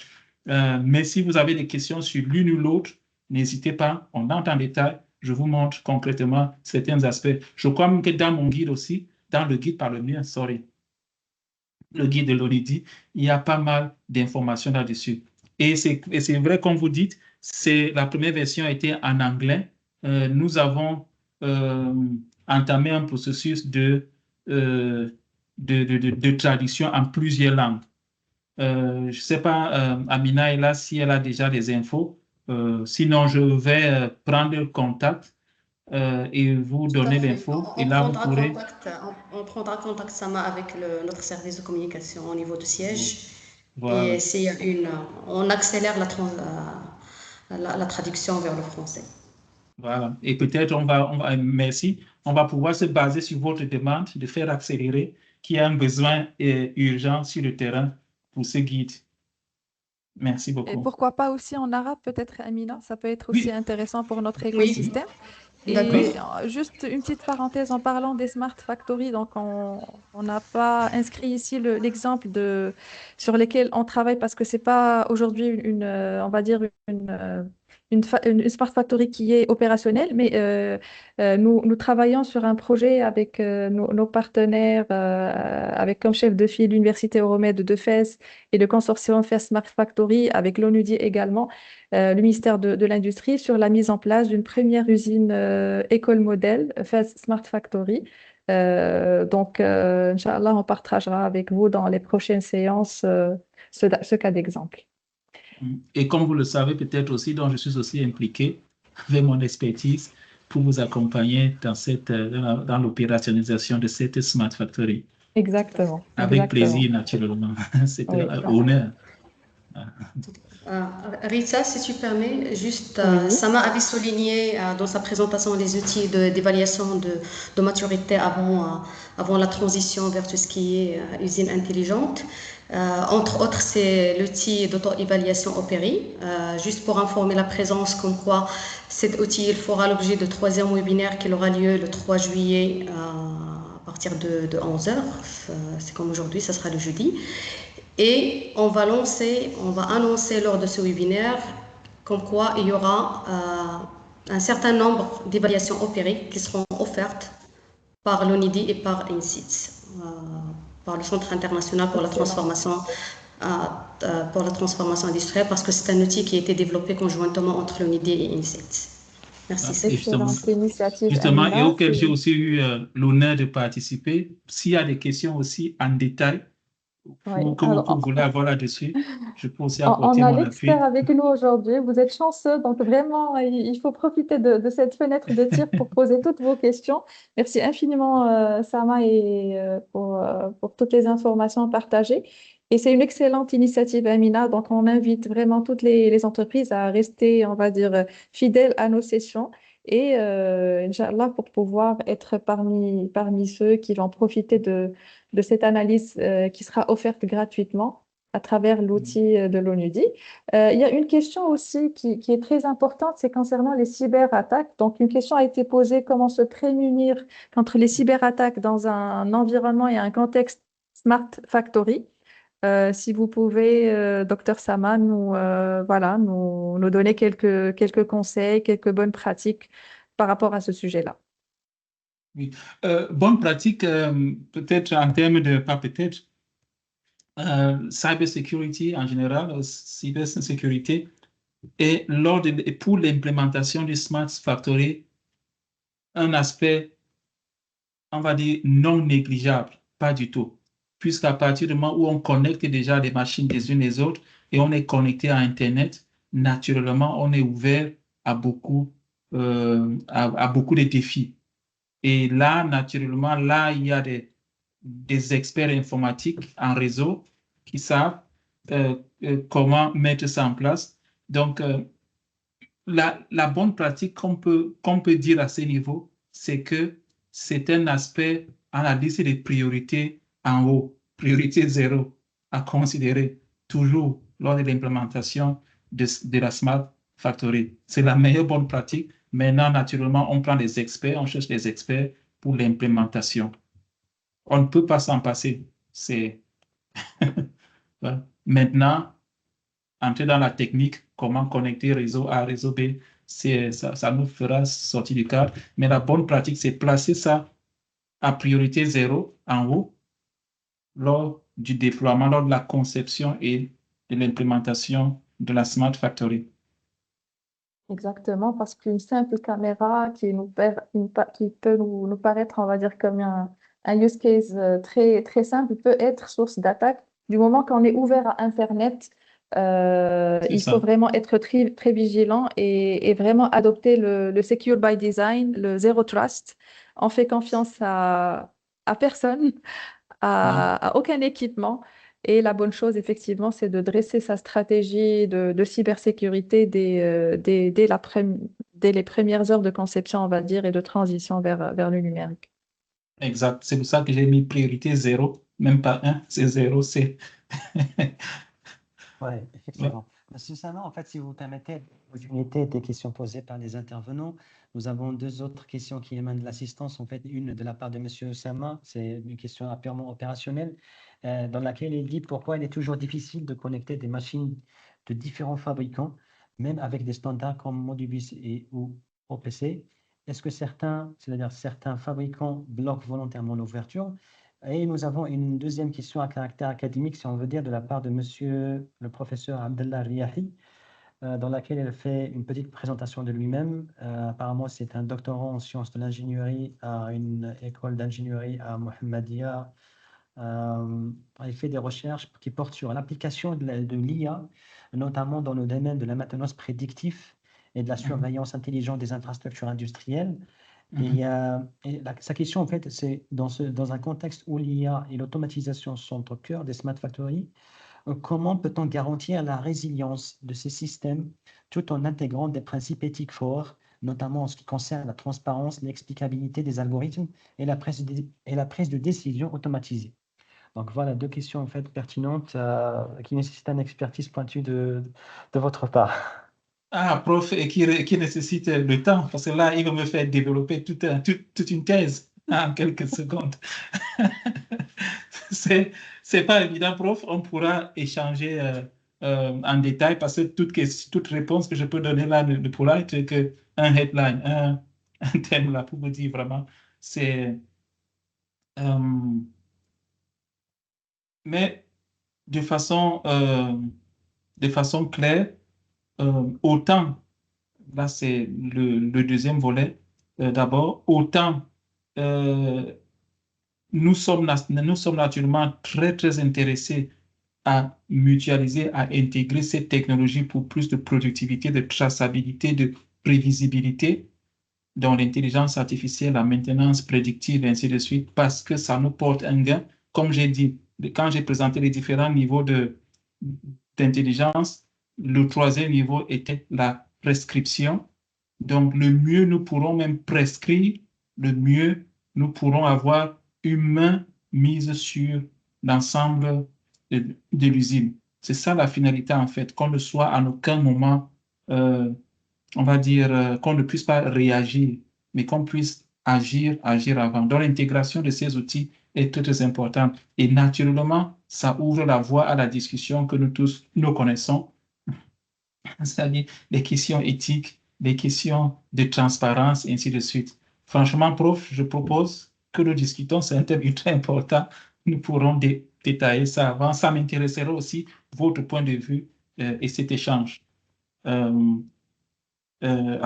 Mais si vous avez des questions sur l'une ou l'autre, n'hésitez pas, on entre en détail, je vous montre concrètement certains aspects. Je crois même que dans mon guide aussi, dans le guide par le mien, le guide de l'ONIDI, il y a pas mal d'informations là-dessus. Et c'est vrai, comme vous dites, la première version a été en anglais. Nous avons entamé un processus de traduction en plusieurs langues. Je ne sais pas, Amina est là, si elle a déjà des infos. Sinon, je vais prendre contact et vous donner l'info. Et là, vous pourrez... On prendra contact, Sama, avec notre service de communication au niveau du siège. Voilà. Et on accélère la traduction vers le français. Voilà. Et peut-être merci, on va pouvoir se baser sur votre demande de faire accélérer qu'il y a un besoin urgent sur le terrain pour ce guide. Merci beaucoup. Et pourquoi pas aussi en arabe, peut-être, Amina? Ça peut être aussi intéressant pour notre Oui. écosystème. Et D'accord. juste une petite parenthèse en parlant des Smart Factory, donc on n'a pas inscrit ici l'exemple sur lesquels on travaille parce que c'est pas aujourd'hui on va dire une Smart Factory qui est opérationnelle, mais nous travaillons sur un projet avec nos partenaires, avec comme chef de file l'Université Euromed de Fès et le consortium Fès Smart Factory, avec l'ONUDI également, le ministère de l'Industrie, sur la mise en place d'une première usine école modèle, Fès Smart Factory. Donc, Inch'Allah, on partagera avec vous dans les prochaines séances ce cas d'exemple. Et comme vous le savez peut-être aussi, donc je suis aussi impliqué avec mon expertise pour vous accompagner dans l'opérationnalisation de cette Smart Factory. Exactement. Avec exactement. plaisir, naturellement. C'est Oui. un honneur. Rita, si tu permets, juste, Oui. Sama avait souligné dans sa présentation les outils d'évaluation de maturité avant la transition vers tout ce qui est usine intelligente. Entre autres, c'est l'outil d'auto-évaluation Opéri. Juste pour informer la présence, comme quoi cet outil il fera l'objet de 3e webinaire qui aura lieu le 3 juillet à partir de 11h. C'est comme aujourd'hui, ça sera le jeudi. Et on va annoncer lors de ce webinaire comme quoi il y aura un certain nombre d'évaluations opérées qui seront offertes par l'ONIDI et par INSIT, par le Centre international pour la transformation industrielle, parce que c'est un outil qui a été développé conjointement entre l'ONIDI et INSIT. Merci. Excellente initiative, justement, Amina, et auquel j'ai aussi eu l'honneur de participer. S'il y a des questions aussi en détail, que vous voulez avoir là-dessus, je peux aussi apporter on a mon appui. l'expert avec nous aujourd'hui. Vous êtes chanceux, donc vraiment, il faut profiter de cette fenêtre de tir pour poser toutes vos questions. Merci infiniment, Sama, pour toutes les informations partagées. Et c'est une excellente initiative, Amina. Donc, on invite vraiment toutes les entreprises à rester, on va dire, fidèles à nos sessions. Et Inch'Allah, pour pouvoir être parmi ceux qui vont profiter de cette analyse qui sera offerte gratuitement à travers l'outil de l'ONUDI. Il y a une question aussi qui est très importante, c'est concernant les cyberattaques. Donc, une question a été posée, comment se prémunir contre les cyberattaques dans un environnement et un contexte Smart Factory. Si vous pouvez, Dr Sama, nous donner quelques conseils, quelques bonnes pratiques par rapport à ce sujet-là. Oui. Bonne pratique, peut-être en termes de, pas peut-être, cybersecurity en général, cybersécurité, et pour l'implémentation du Smart Factory, un aspect, on va dire, non négligeable, pas du tout. Puisqu'à partir du moment où on connecte déjà les machines les unes les autres et on est connecté à Internet, naturellement, on est ouvert à beaucoup de défis. Et là, naturellement, là, il y a des experts informatiques en réseau qui savent comment mettre ça en place. Donc, la bonne pratique qu'on peut dire à ce niveau, c'est que c'est un aspect à la liste des priorités en haut, priorité zéro, à considérer toujours lors de l'implémentation de la Smart Factory. C'est la meilleure bonne pratique. Maintenant, naturellement, on prend des experts, on cherche des experts pour l'implémentation. On ne peut pas s'en passer. C'est voilà. Maintenant, entrer dans la technique, comment connecter réseau A, réseau B, ça nous fera sortir du cadre. Mais la bonne pratique, c'est placer ça à priorité zéro en haut lors du déploiement, lors de la conception et de l'implémentation de la Smart Factory. Exactement, parce qu'une simple caméra qui peut nous paraître, on va dire, comme un use case très, très simple, peut être source d'attaque. Du moment qu'on est ouvert à Internet, il faut Ça. vraiment être très, très vigilant et vraiment adopter le Secure by Design, le Zero Trust. On fait confiance à personne, à aucun équipement. Et la bonne chose, effectivement, c'est de dresser sa stratégie de cybersécurité dès les premières heures de conception, on va dire, et de transition vers le numérique. Exact. C'est pour ça que j'ai mis priorité zéro, même pas un, c'est zéro, c'est. Oui, effectivement. Monsieur Sama, en fait, si vous permettez, l'opportunité des questions posées par les intervenants, nous avons deux autres questions qui émanent de l'assistance. En fait, une de la part de Monsieur Sama, c'est une question purement opérationnelle, dans laquelle il dit pourquoi il est toujours difficile de connecter des machines de différents fabricants, même avec des standards comme Modbus ou OPC. Est-ce que c'est-à-dire certains fabricants bloquent volontairement l'ouverture? Et nous avons une deuxième question à caractère académique, si on veut dire, de la part de monsieur le professeur Abdellah Riahi, dans laquelle elle fait une petite présentation de lui-même. Apparemment, c'est un doctorant en sciences de l'ingénierie à une école d'ingénierie à Mohammedia. Il fait des recherches qui portent sur l'application de l'IA, notamment dans le domaine de la maintenance prédictive et de la surveillance intelligente des infrastructures industrielles. Sa question, en fait, c'est dans un contexte où l'IA et l'automatisation sont au cœur des smart factories, comment peut-on garantir la résilience de ces systèmes tout en intégrant des principes éthiques forts, notamment en ce qui concerne la transparence, l'explicabilité des algorithmes et la prise de décision automatisée? Donc voilà deux questions en fait pertinentes qui nécessitent une expertise pointue de votre part. Ah, prof, et qui nécessite le temps, parce que là, il va me faire développer toute une thèse en quelques secondes. C'est pas évident, prof. On pourra échanger en détail, parce que toute réponse que je peux donner là ne pourra être qu'un headline, un thème là, pour vous dire vraiment. Mais de façon claire, autant, là c'est le deuxième volet, d'abord, autant nous sommes naturellement très, très intéressés à mutualiser, à intégrer ces technologies pour plus de productivité, de traçabilité, de prévisibilité dans l'intelligence artificielle, la maintenance prédictive, et ainsi de suite, parce que ça nous porte un gain. Comme j'ai dit, quand j'ai présenté les différents niveaux d'intelligence, le troisième niveau était la prescription. Donc, le mieux nous pourrons même prescrire, le mieux nous pourrons avoir une main mise sur l'ensemble de l'usine. C'est ça la finalité, en fait, qu'on ne soit à aucun moment, on va dire, qu'on ne puisse pas réagir, mais qu'on puisse agir avant. Donc, l'intégration de ces outils est très importante. Et naturellement, ça ouvre la voie à la discussion que nous tous, nous connaissons, c'est-à-dire les questions éthiques, les questions de transparence, et ainsi de suite. Franchement, prof, je propose que nous discutons, c'est un thème très important, nous pourrons détailler ça avant. Ça m'intéresserait aussi votre point de vue et cet échange à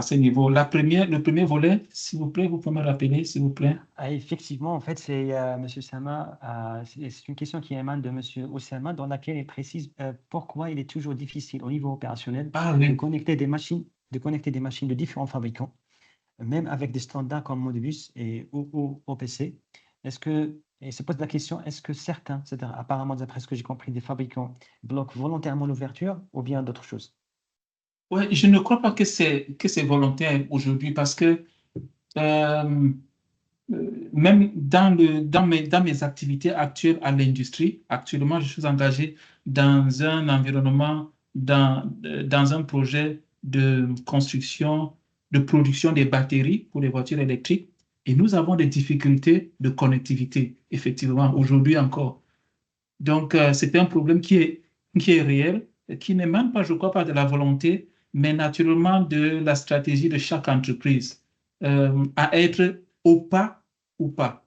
ce niveau. Le premier volet, s'il vous plaît, vous pouvez me rappeler, s'il vous plaît. Effectivement, en fait, c'est Monsieur Sama, c'est une question qui émane de Monsieur Oussama, dans laquelle il précise pourquoi il est toujours difficile au niveau opérationnel de connecter des machines, de différents fabricants, même avec des standards comme Modbus ou OPC. Et se pose la question, est-ce que certains, c'est-à-dire apparemment d'après ce que j'ai compris, des fabricants bloquent volontairement l'ouverture ou bien d'autres choses? Ouais, je ne crois pas que c'est volontaire aujourd'hui parce que même dans mes activités actuelles à l'industrie, actuellement, je suis engagé dans un environnement, dans un projet de construction, de production des batteries pour les voitures électriques. Et nous avons des difficultés de connectivité, effectivement, aujourd'hui encore. Donc, c'est un problème qui est réel, qui n'émane pas, je crois, pas de la volonté, mais naturellement de la stratégie de chaque entreprise à être au pas ou pas.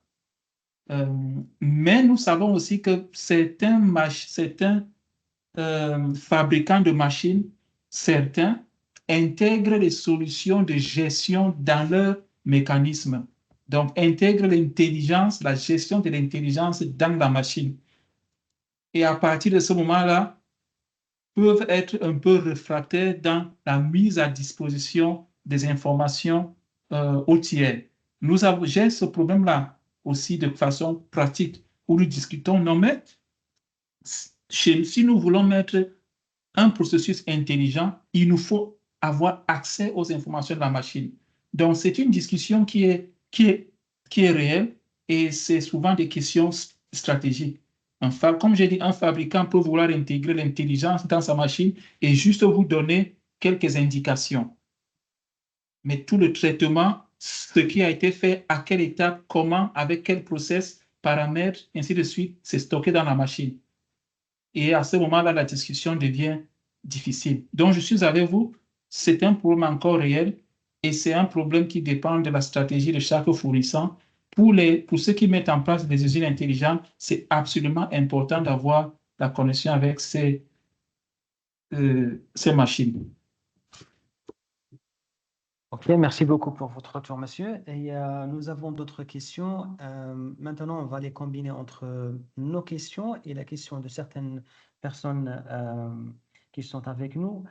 Mais nous savons aussi que certains fabricants de machines, certains intègrent les solutions de gestion dans leur mécanisme. Donc, intègrent l'intelligence, la gestion de l'intelligence dans la machine. Et à partir de ce moment-là, peuvent être un peu réfractaires dans la mise à disposition des informations au tiers. J'ai ce problème-là aussi de façon pratique où nous discutons. Non, mais si nous voulons mettre un processus intelligent, il nous faut avoir accès aux informations de la machine. Donc, c'est une discussion qui est réelle et c'est souvent des questions stratégiques. Comme j'ai dit, un fabricant peut vouloir intégrer l'intelligence dans sa machine et juste vous donner quelques indications. Mais tout le traitement, ce qui a été fait, à quelle étape, comment, avec quel process, paramètres, ainsi de suite, c'est stocké dans la machine. Et à ce moment-là, la discussion devient difficile. Donc, je suis avec vous, c'est un problème encore réel et c'est un problème qui dépend de la stratégie de chaque fournisseur. Pour ceux qui mettent en place des usines intelligentes, c'est absolument important d'avoir la connexion avec ces machines. Ok, merci beaucoup pour votre retour, monsieur. Et nous avons d'autres questions. Maintenant, on va les combiner entre nos questions et la question de certaines personnes qui sont avec nous.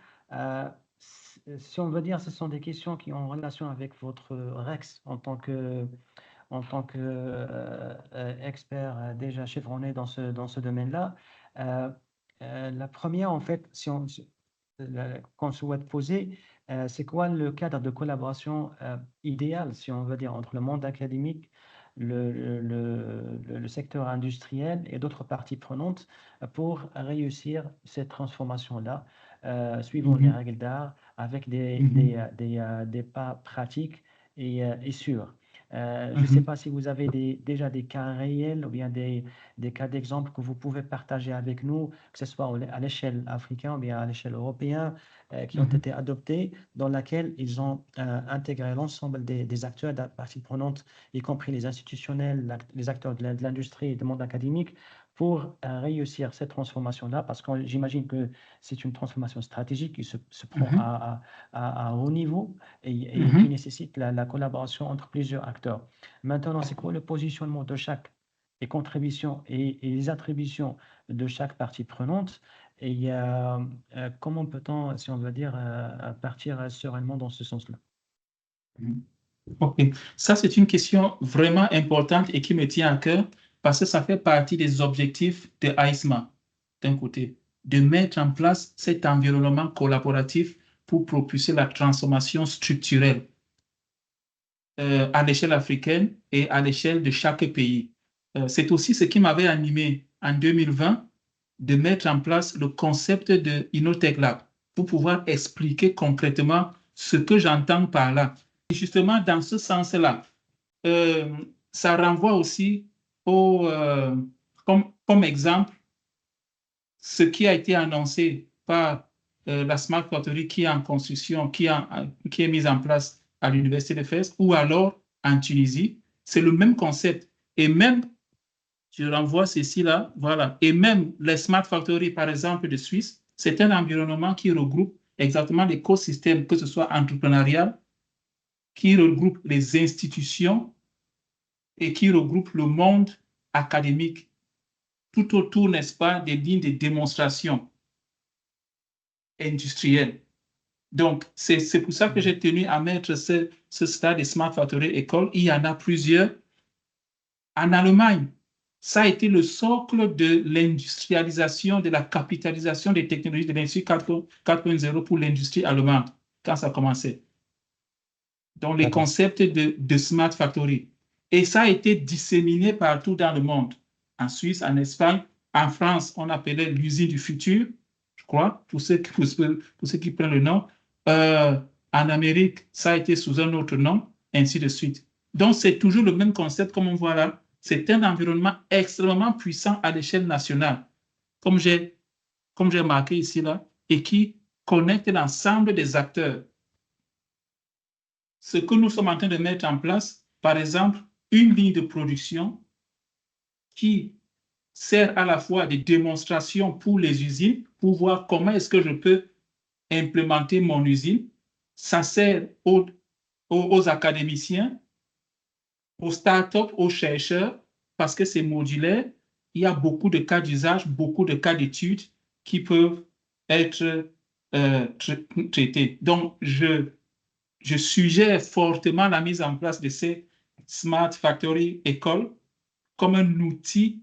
Si on veut dire, ce sont des questions qui ont en relation avec votre REX en tant que expert déjà chevronné dans ce domaine-là. La première, en fait, qu'on souhaite poser, c'est quoi le cadre de collaboration idéal, si on veut dire, entre le monde académique, le secteur industriel et d'autres parties prenantes pour réussir cette transformation-là, suivant les règles d'art, avec des pas pratiques et sûrs. Je ne sais pas si vous avez déjà des cas réels ou bien des cas d'exemple que vous pouvez partager avec nous, que ce soit à l'échelle africaine ou bien à l'échelle européenne, qui ont été adoptés, dans laquelle ils ont intégré l'ensemble des acteurs, des parties prenantes, y compris les institutionnels, les acteurs de l'industrie et du monde académique, pour réussir cette transformation-là, parce que j'imagine que c'est une transformation stratégique qui se prend à haut niveau et qui nécessite la collaboration entre plusieurs acteurs. Maintenant, c'est quoi le positionnement de chaque et contribution et les attributions de chaque partie prenante et comment peut-on, si on veut dire, partir sereinement dans ce sens-là? Ok, ça c'est une question vraiment importante et qui me tient à cœur parce que ça fait partie des objectifs de AISMA, d'un côté, de mettre en place cet environnement collaboratif pour propulser la transformation structurelle à l'échelle africaine et à l'échelle de chaque pays. C'est aussi ce qui m'avait animé en 2020 de mettre en place le concept de Innotech Lab pour pouvoir expliquer concrètement ce que j'entends par là. Et justement, dans ce sens-là, ça renvoie aussi comme exemple ce qui a été annoncé par la Smart Factory qui est en construction, qui est mise en place à l'Université de Fès ou alors en Tunisie. C'est le même concept. Et même Je renvoie ceci là, voilà. Et même les Smart Factories, par exemple, de Suisse, c'est un environnement qui regroupe exactement l'écosystème, que ce soit entrepreneurial, qui regroupe les institutions et qui regroupe le monde académique. Tout autour, n'est-ce pas, des lignes de démonstration industrielle. Donc, c'est pour ça que j'ai tenu à mettre ce stade de Smart Factory École. Il y en a plusieurs. En Allemagne, ça a été le socle de l'industrialisation, de la capitalisation des technologies de l'industrie 4.0 pour l'industrie allemande, quand ça a commencé. Donc, les concepts de Smart Factory. Et ça a été disséminé partout dans le monde. En Suisse, en Espagne, en France, on appelait l'usine du futur, je crois, pour ceux qui prennent le nom. En Amérique, ça a été sous un autre nom, ainsi de suite. Donc, c'est toujours le même concept, comme on voit là. C'est un environnement extrêmement puissant à l'échelle nationale, comme j'ai marqué ici, là, et qui connecte l'ensemble des acteurs. Ce que nous sommes en train de mettre en place, par exemple, une ligne de production qui sert à la fois de démonstration pour les usines, pour voir comment est-ce que je peux implémenter mon usine. Ça sert aux académiciens, aux startups, aux chercheurs, parce que c'est modulaire. Il y a beaucoup de cas d'usage, beaucoup de cas d'études qui peuvent être traités. Donc, je suggère fortement la mise en place de ces Smart Factory écoles comme un outil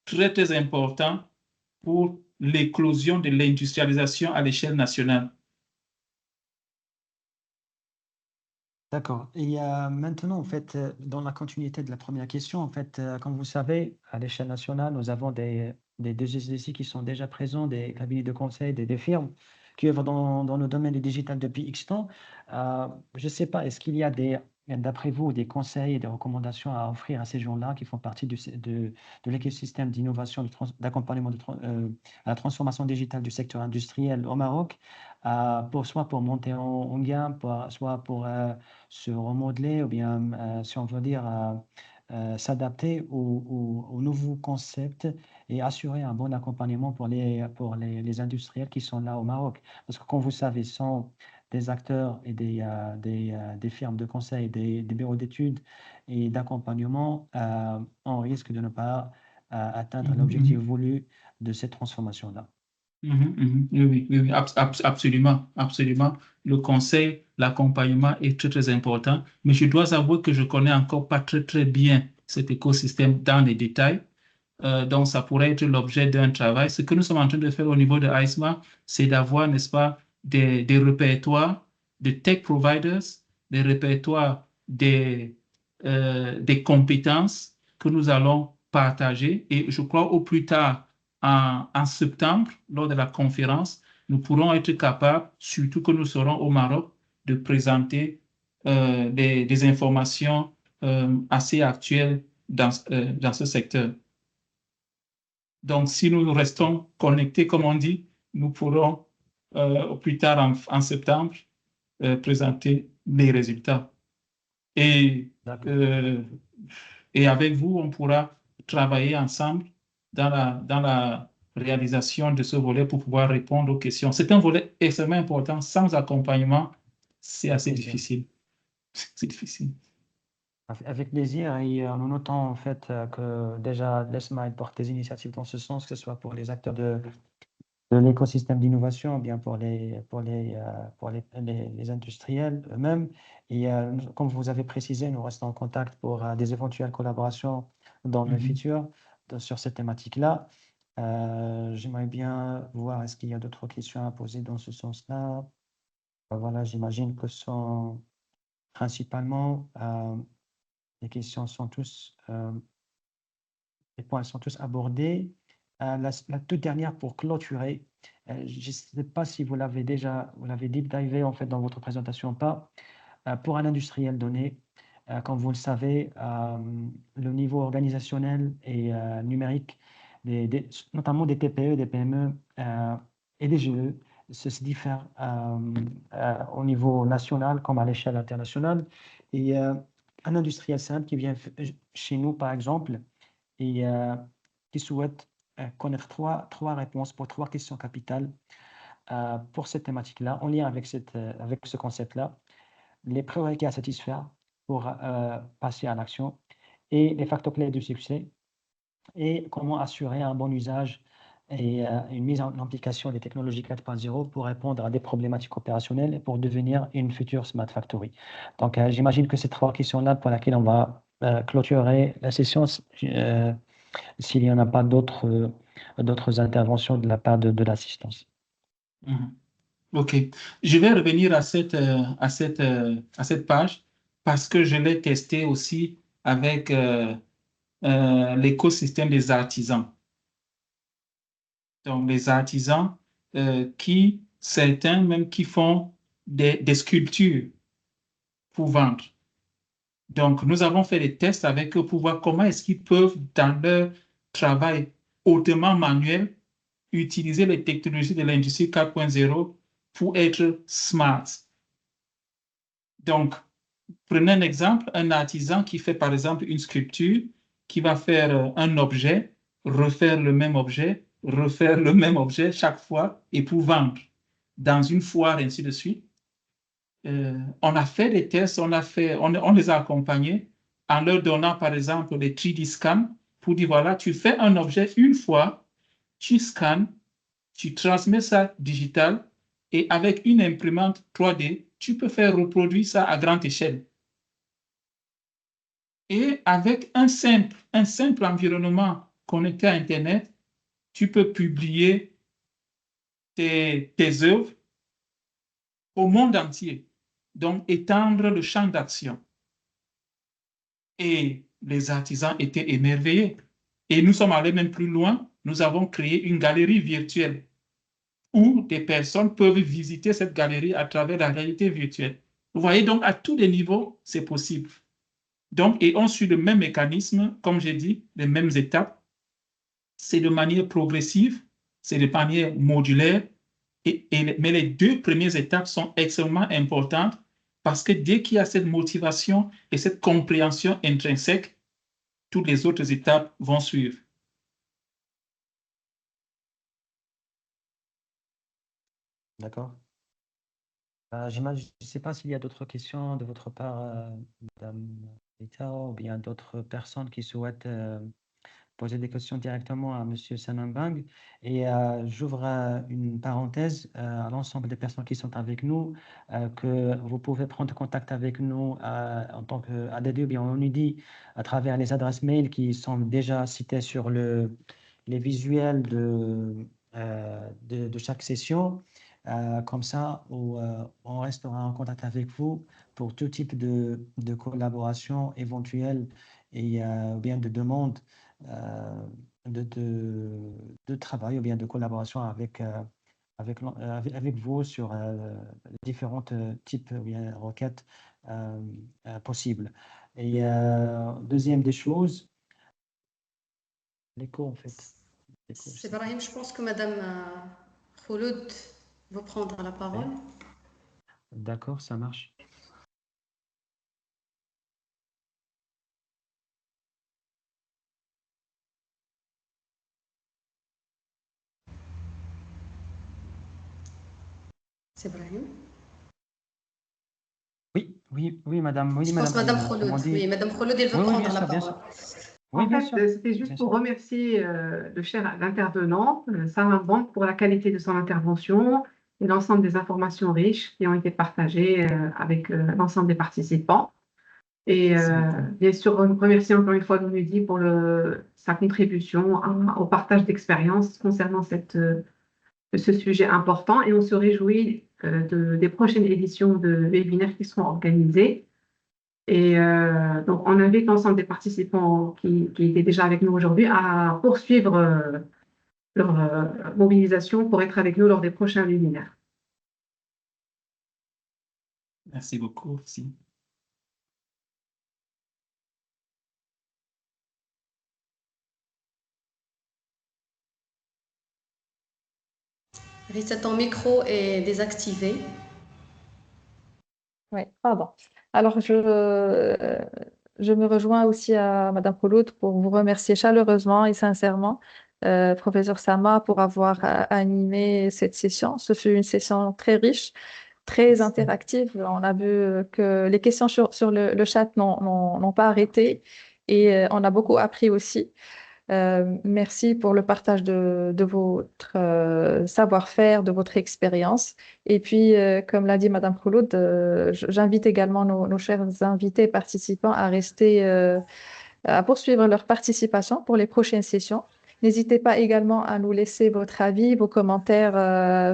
très, très important pour l'éclosion de l'industrialisation à l'échelle nationale. D'accord. Et maintenant, en fait, dans la continuité de la première question, en fait, comme vous savez, à l'échelle nationale, nous avons des DGCI qui sont déjà présents, des cabinets de conseil, des firmes qui œuvrent dans le domaine du digital depuis X temps. Je ne sais pas, est-ce qu'il y a d'après vous, des conseils et des recommandations à offrir à ces gens-là qui font partie de l'écosystème d'innovation, d'accompagnement à la transformation digitale du secteur industriel au Maroc, soit pour monter en gamme, soit pour se remodeler ou bien, si on veut dire, s'adapter aux nouveaux concepts et assurer un bon accompagnement pour les industriels qui sont là au Maroc. Parce que, comme vous savez, sans des acteurs et des firmes de conseil, des bureaux d'études et d'accompagnement, on risque de ne pas atteindre l'objectif voulu de cette transformation-là. Oui, absolument, absolument. Le conseil, l'accompagnement est très, très important, mais je dois avouer que je connais encore pas très, très bien cet écosystème dans les détails. Donc, ça pourrait être l'objet d'un travail. Ce que nous sommes en train de faire au niveau de AISMA, c'est d'avoir, n'est-ce pas, des répertoires de tech providers, des répertoires des compétences que nous allons partager. Et je crois au plus tard, en septembre, lors de la conférence, nous pourrons être capables, surtout que nous serons au Maroc, de présenter des informations assez actuelles dans ce secteur. Donc, si nous restons connectés, comme on dit, nous pourrons au plus tard en septembre présenter les résultats. Et avec vous, on pourra travailler ensemble dans la réalisation de ce volet pour pouvoir répondre aux questions. C'est un volet extrêmement important. Sans accompagnement, c'est assez difficile. C'est difficile. Avec plaisir, et nous notons en fait que déjà l'ESMA porte des initiatives dans ce sens, que ce soit pour les acteurs de l'écosystème d'innovation, bien pour les industriels eux-mêmes. Et comme vous avez précisé, nous restons en contact pour des éventuelles collaborations dans le futur sur cette thématique-là. J'aimerais bien voir, est-ce qu'il y a d'autres questions à poser dans ce sens-là? Voilà, j'imagine que ce sont principalement les questions sont tous, les points sont tous abordés. La toute dernière pour clôturer, je ne sais pas si vous l'avez deep divé en fait dans votre présentation ou pas. Pour un industriel donné, comme vous le savez, le niveau organisationnel et numérique, notamment des TPE, des PME et des GE, se diffère au niveau national comme à l'échelle internationale. Et un industriel simple qui vient chez nous, par exemple, et qui souhaitent connaître trois réponses pour trois questions capitales pour cette thématique-là, en lien avec ce concept-là, les prérequis à satisfaire pour passer à l'action et les facteurs clés du succès et comment assurer un bon usage et une mise en application des technologies 4.0 pour répondre à des problématiques opérationnelles et pour devenir une future Smart Factory. Donc, j'imagine que ces trois questions-là pour lesquelles on va clôturer la session, s'il n'y en a pas d'autres interventions de la part de l'assistance. OK. Je vais revenir à cette page parce que je l'ai testé aussi avec l'écosystème des artisans. Donc, les artisans certains même qui font des sculptures pour vendre. Donc, nous avons fait des tests avec eux pour voir comment est-ce qu'ils peuvent, dans leur travail hautement manuel, utiliser les technologies de l'industrie 4.0 pour être smart. Donc, prenez un exemple, un artisan qui fait par exemple une sculpture, qui va faire un objet, refaire le même objet, refaire le même objet chaque fois et pour vendre dans une foire, ainsi de suite. On a fait des tests, on les a accompagnés en leur donnant par exemple les 3D scans pour dire voilà, tu fais un objet une fois, tu scannes, tu transmets ça digital et avec une imprimante 3D, tu peux faire reproduire ça à grande échelle. Et avec un simple environnement connecté à Internet, tu peux publier tes œuvres au monde entier, donc étendre le champ d'action. Et les artisans étaient émerveillés. Et nous sommes allés même plus loin, nous avons créé une galerie virtuelle où des personnes peuvent visiter cette galerie à travers la réalité virtuelle. Vous voyez, donc à tous les niveaux, c'est possible. Donc, et on suit le même mécanisme, comme j'ai dit, les mêmes étapes. C'est de manière progressive, c'est de manière modulaire, mais les deux premières étapes sont extrêmement importantes parce que dès qu'il y a cette motivation et cette compréhension intrinsèque, toutes les autres étapes vont suivre. D'accord. Je ne sais pas s'il y a d'autres questions de votre part, Madame Rita, ou bien d'autres personnes qui souhaitent poser des questions directement à Monsieur Sanambang. Et j'ouvre une parenthèse à l'ensemble des personnes qui sont avec nous, que vous pouvez prendre contact avec nous en tant qu'ADD ou bien on nous dit à travers les adresses mail qui sont déjà citées sur les visuels de chaque session. Comme ça, on restera en contact avec vous pour tout type de collaboration éventuelle et bien de demande de travail ou bien de collaboration avec vous sur différents types ou bien requêtes possibles. Et deuxième des choses, l'écho en fait. C'est Brahim, je pense que Madame Khouloud va prendre la parole. D'accord, ça marche. C'est Brahim. Oui, madame. Oui, Je pense madame. Madame Khouloud. Oui, Madame Khouloud, elle veut Oui, prendre bien la sûr, bien parole. Oui, En bien fait, sûr. c'était juste Bien pour sûr. remercier le cher intervenant, Sarah Bank, pour la qualité de son intervention et l'ensemble des informations riches qui ont été partagées avec l'ensemble des participants. Et bien sûr, remercier encore une fois Mehdi pour sa contribution au partage d'expériences concernant ce sujet important. Et on se réjouit des prochaines éditions de webinaires qui seront organisées. Et donc, on invite l'ensemble des participants qui étaient déjà avec nous aujourd'hui à poursuivre leur mobilisation pour être avec nous lors des prochains webinaires. Merci beaucoup aussi. Rita, ton micro est désactivé. Oui, pardon. Alors, je me rejoins aussi à Madame Khouloud pour vous remercier chaleureusement et sincèrement, professeur Sama, pour avoir animé cette session. Ce fut une session très riche, très interactive. On a vu que les questions sur le chat n'ont pas arrêté et on a beaucoup appris aussi. Merci pour le partage de votre savoir-faire, de votre expérience. Et puis, comme l'a dit Madame Khouloud, j'invite également nos chers invités participants à rester, à poursuivre leur participation pour les prochaines sessions. N'hésitez pas également à nous laisser votre avis, vos commentaires à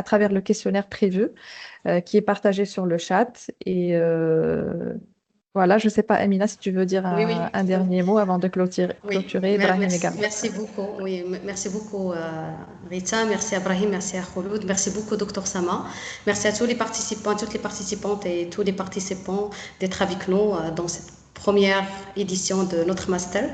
travers le questionnaire prévu qui est partagé sur le chat. Et voilà, je ne sais pas, Amina, si tu veux dire Oui, oui. un dernier mot avant de Oui, clôturer, Ibrahim également. merci beaucoup. Oui, merci beaucoup, Rita. Merci, Ibrahim. Merci à Khouloud. Merci beaucoup, Docteur Sama. Merci à tous les participants, toutes les participantes et tous les participants d'être avec nous dans cette première édition de notre master.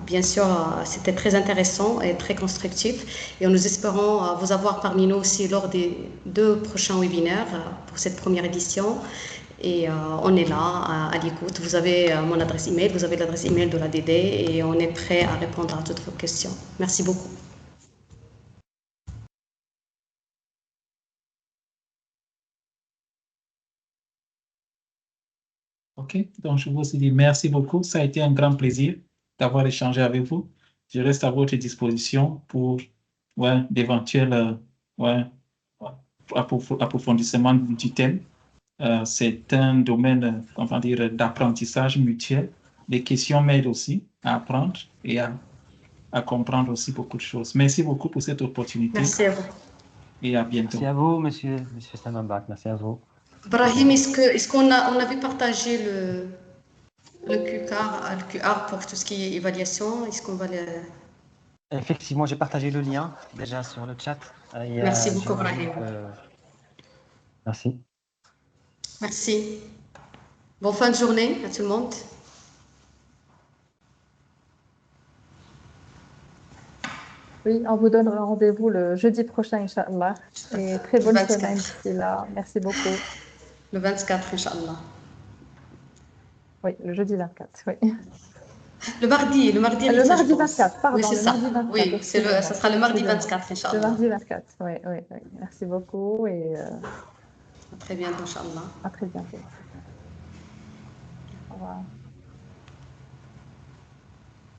Bien sûr, c'était très intéressant et très constructif. Et nous espérons vous avoir parmi nous aussi lors des 2 prochains webinaires pour cette première édition. Et on est là à l'écoute. Vous avez mon adresse email, vous avez l'adresse email de la DD et on est prêt à répondre à toutes vos questions. Merci beaucoup. OK, donc je vous dis merci beaucoup. Ça a été un grand plaisir d'avoir échangé avec vous. Je reste à votre disposition pour d'éventuels approfondissements du thème. C'est un domaine, on va dire, d'apprentissage mutuel. Les questions m'aident aussi à apprendre et à comprendre aussi beaucoup de choses. Merci beaucoup pour cette opportunité. Merci à vous. Et à bientôt. Merci à vous, monsieur Samambak. Merci à vous. Brahim, est-ce qu'on avait partagé le QR pour tout ce qui est évaluation? Est-ce qu'on va le... Effectivement, j'ai partagé le lien déjà sur le chat. Merci beaucoup, Brahim. Merci. Merci. Bonne fin de journée à tout le monde. Oui, on vous donne rendez-vous le jeudi prochain, Inch'Allah. Et très bonne 24. semaine d'ici là. Merci beaucoup. Le 24, Inch'Allah. Oui, le jeudi 24, oui. Le mardi, Le mardi 24, pardon. Oui, c'est ça. Le mardi 24, Oui, ça sera le mardi 24, Inch'Allah. Le mardi 24, oui, oui, oui. Merci beaucoup et À très bientôt, Inch'Allah. à très bientôt. Au revoir.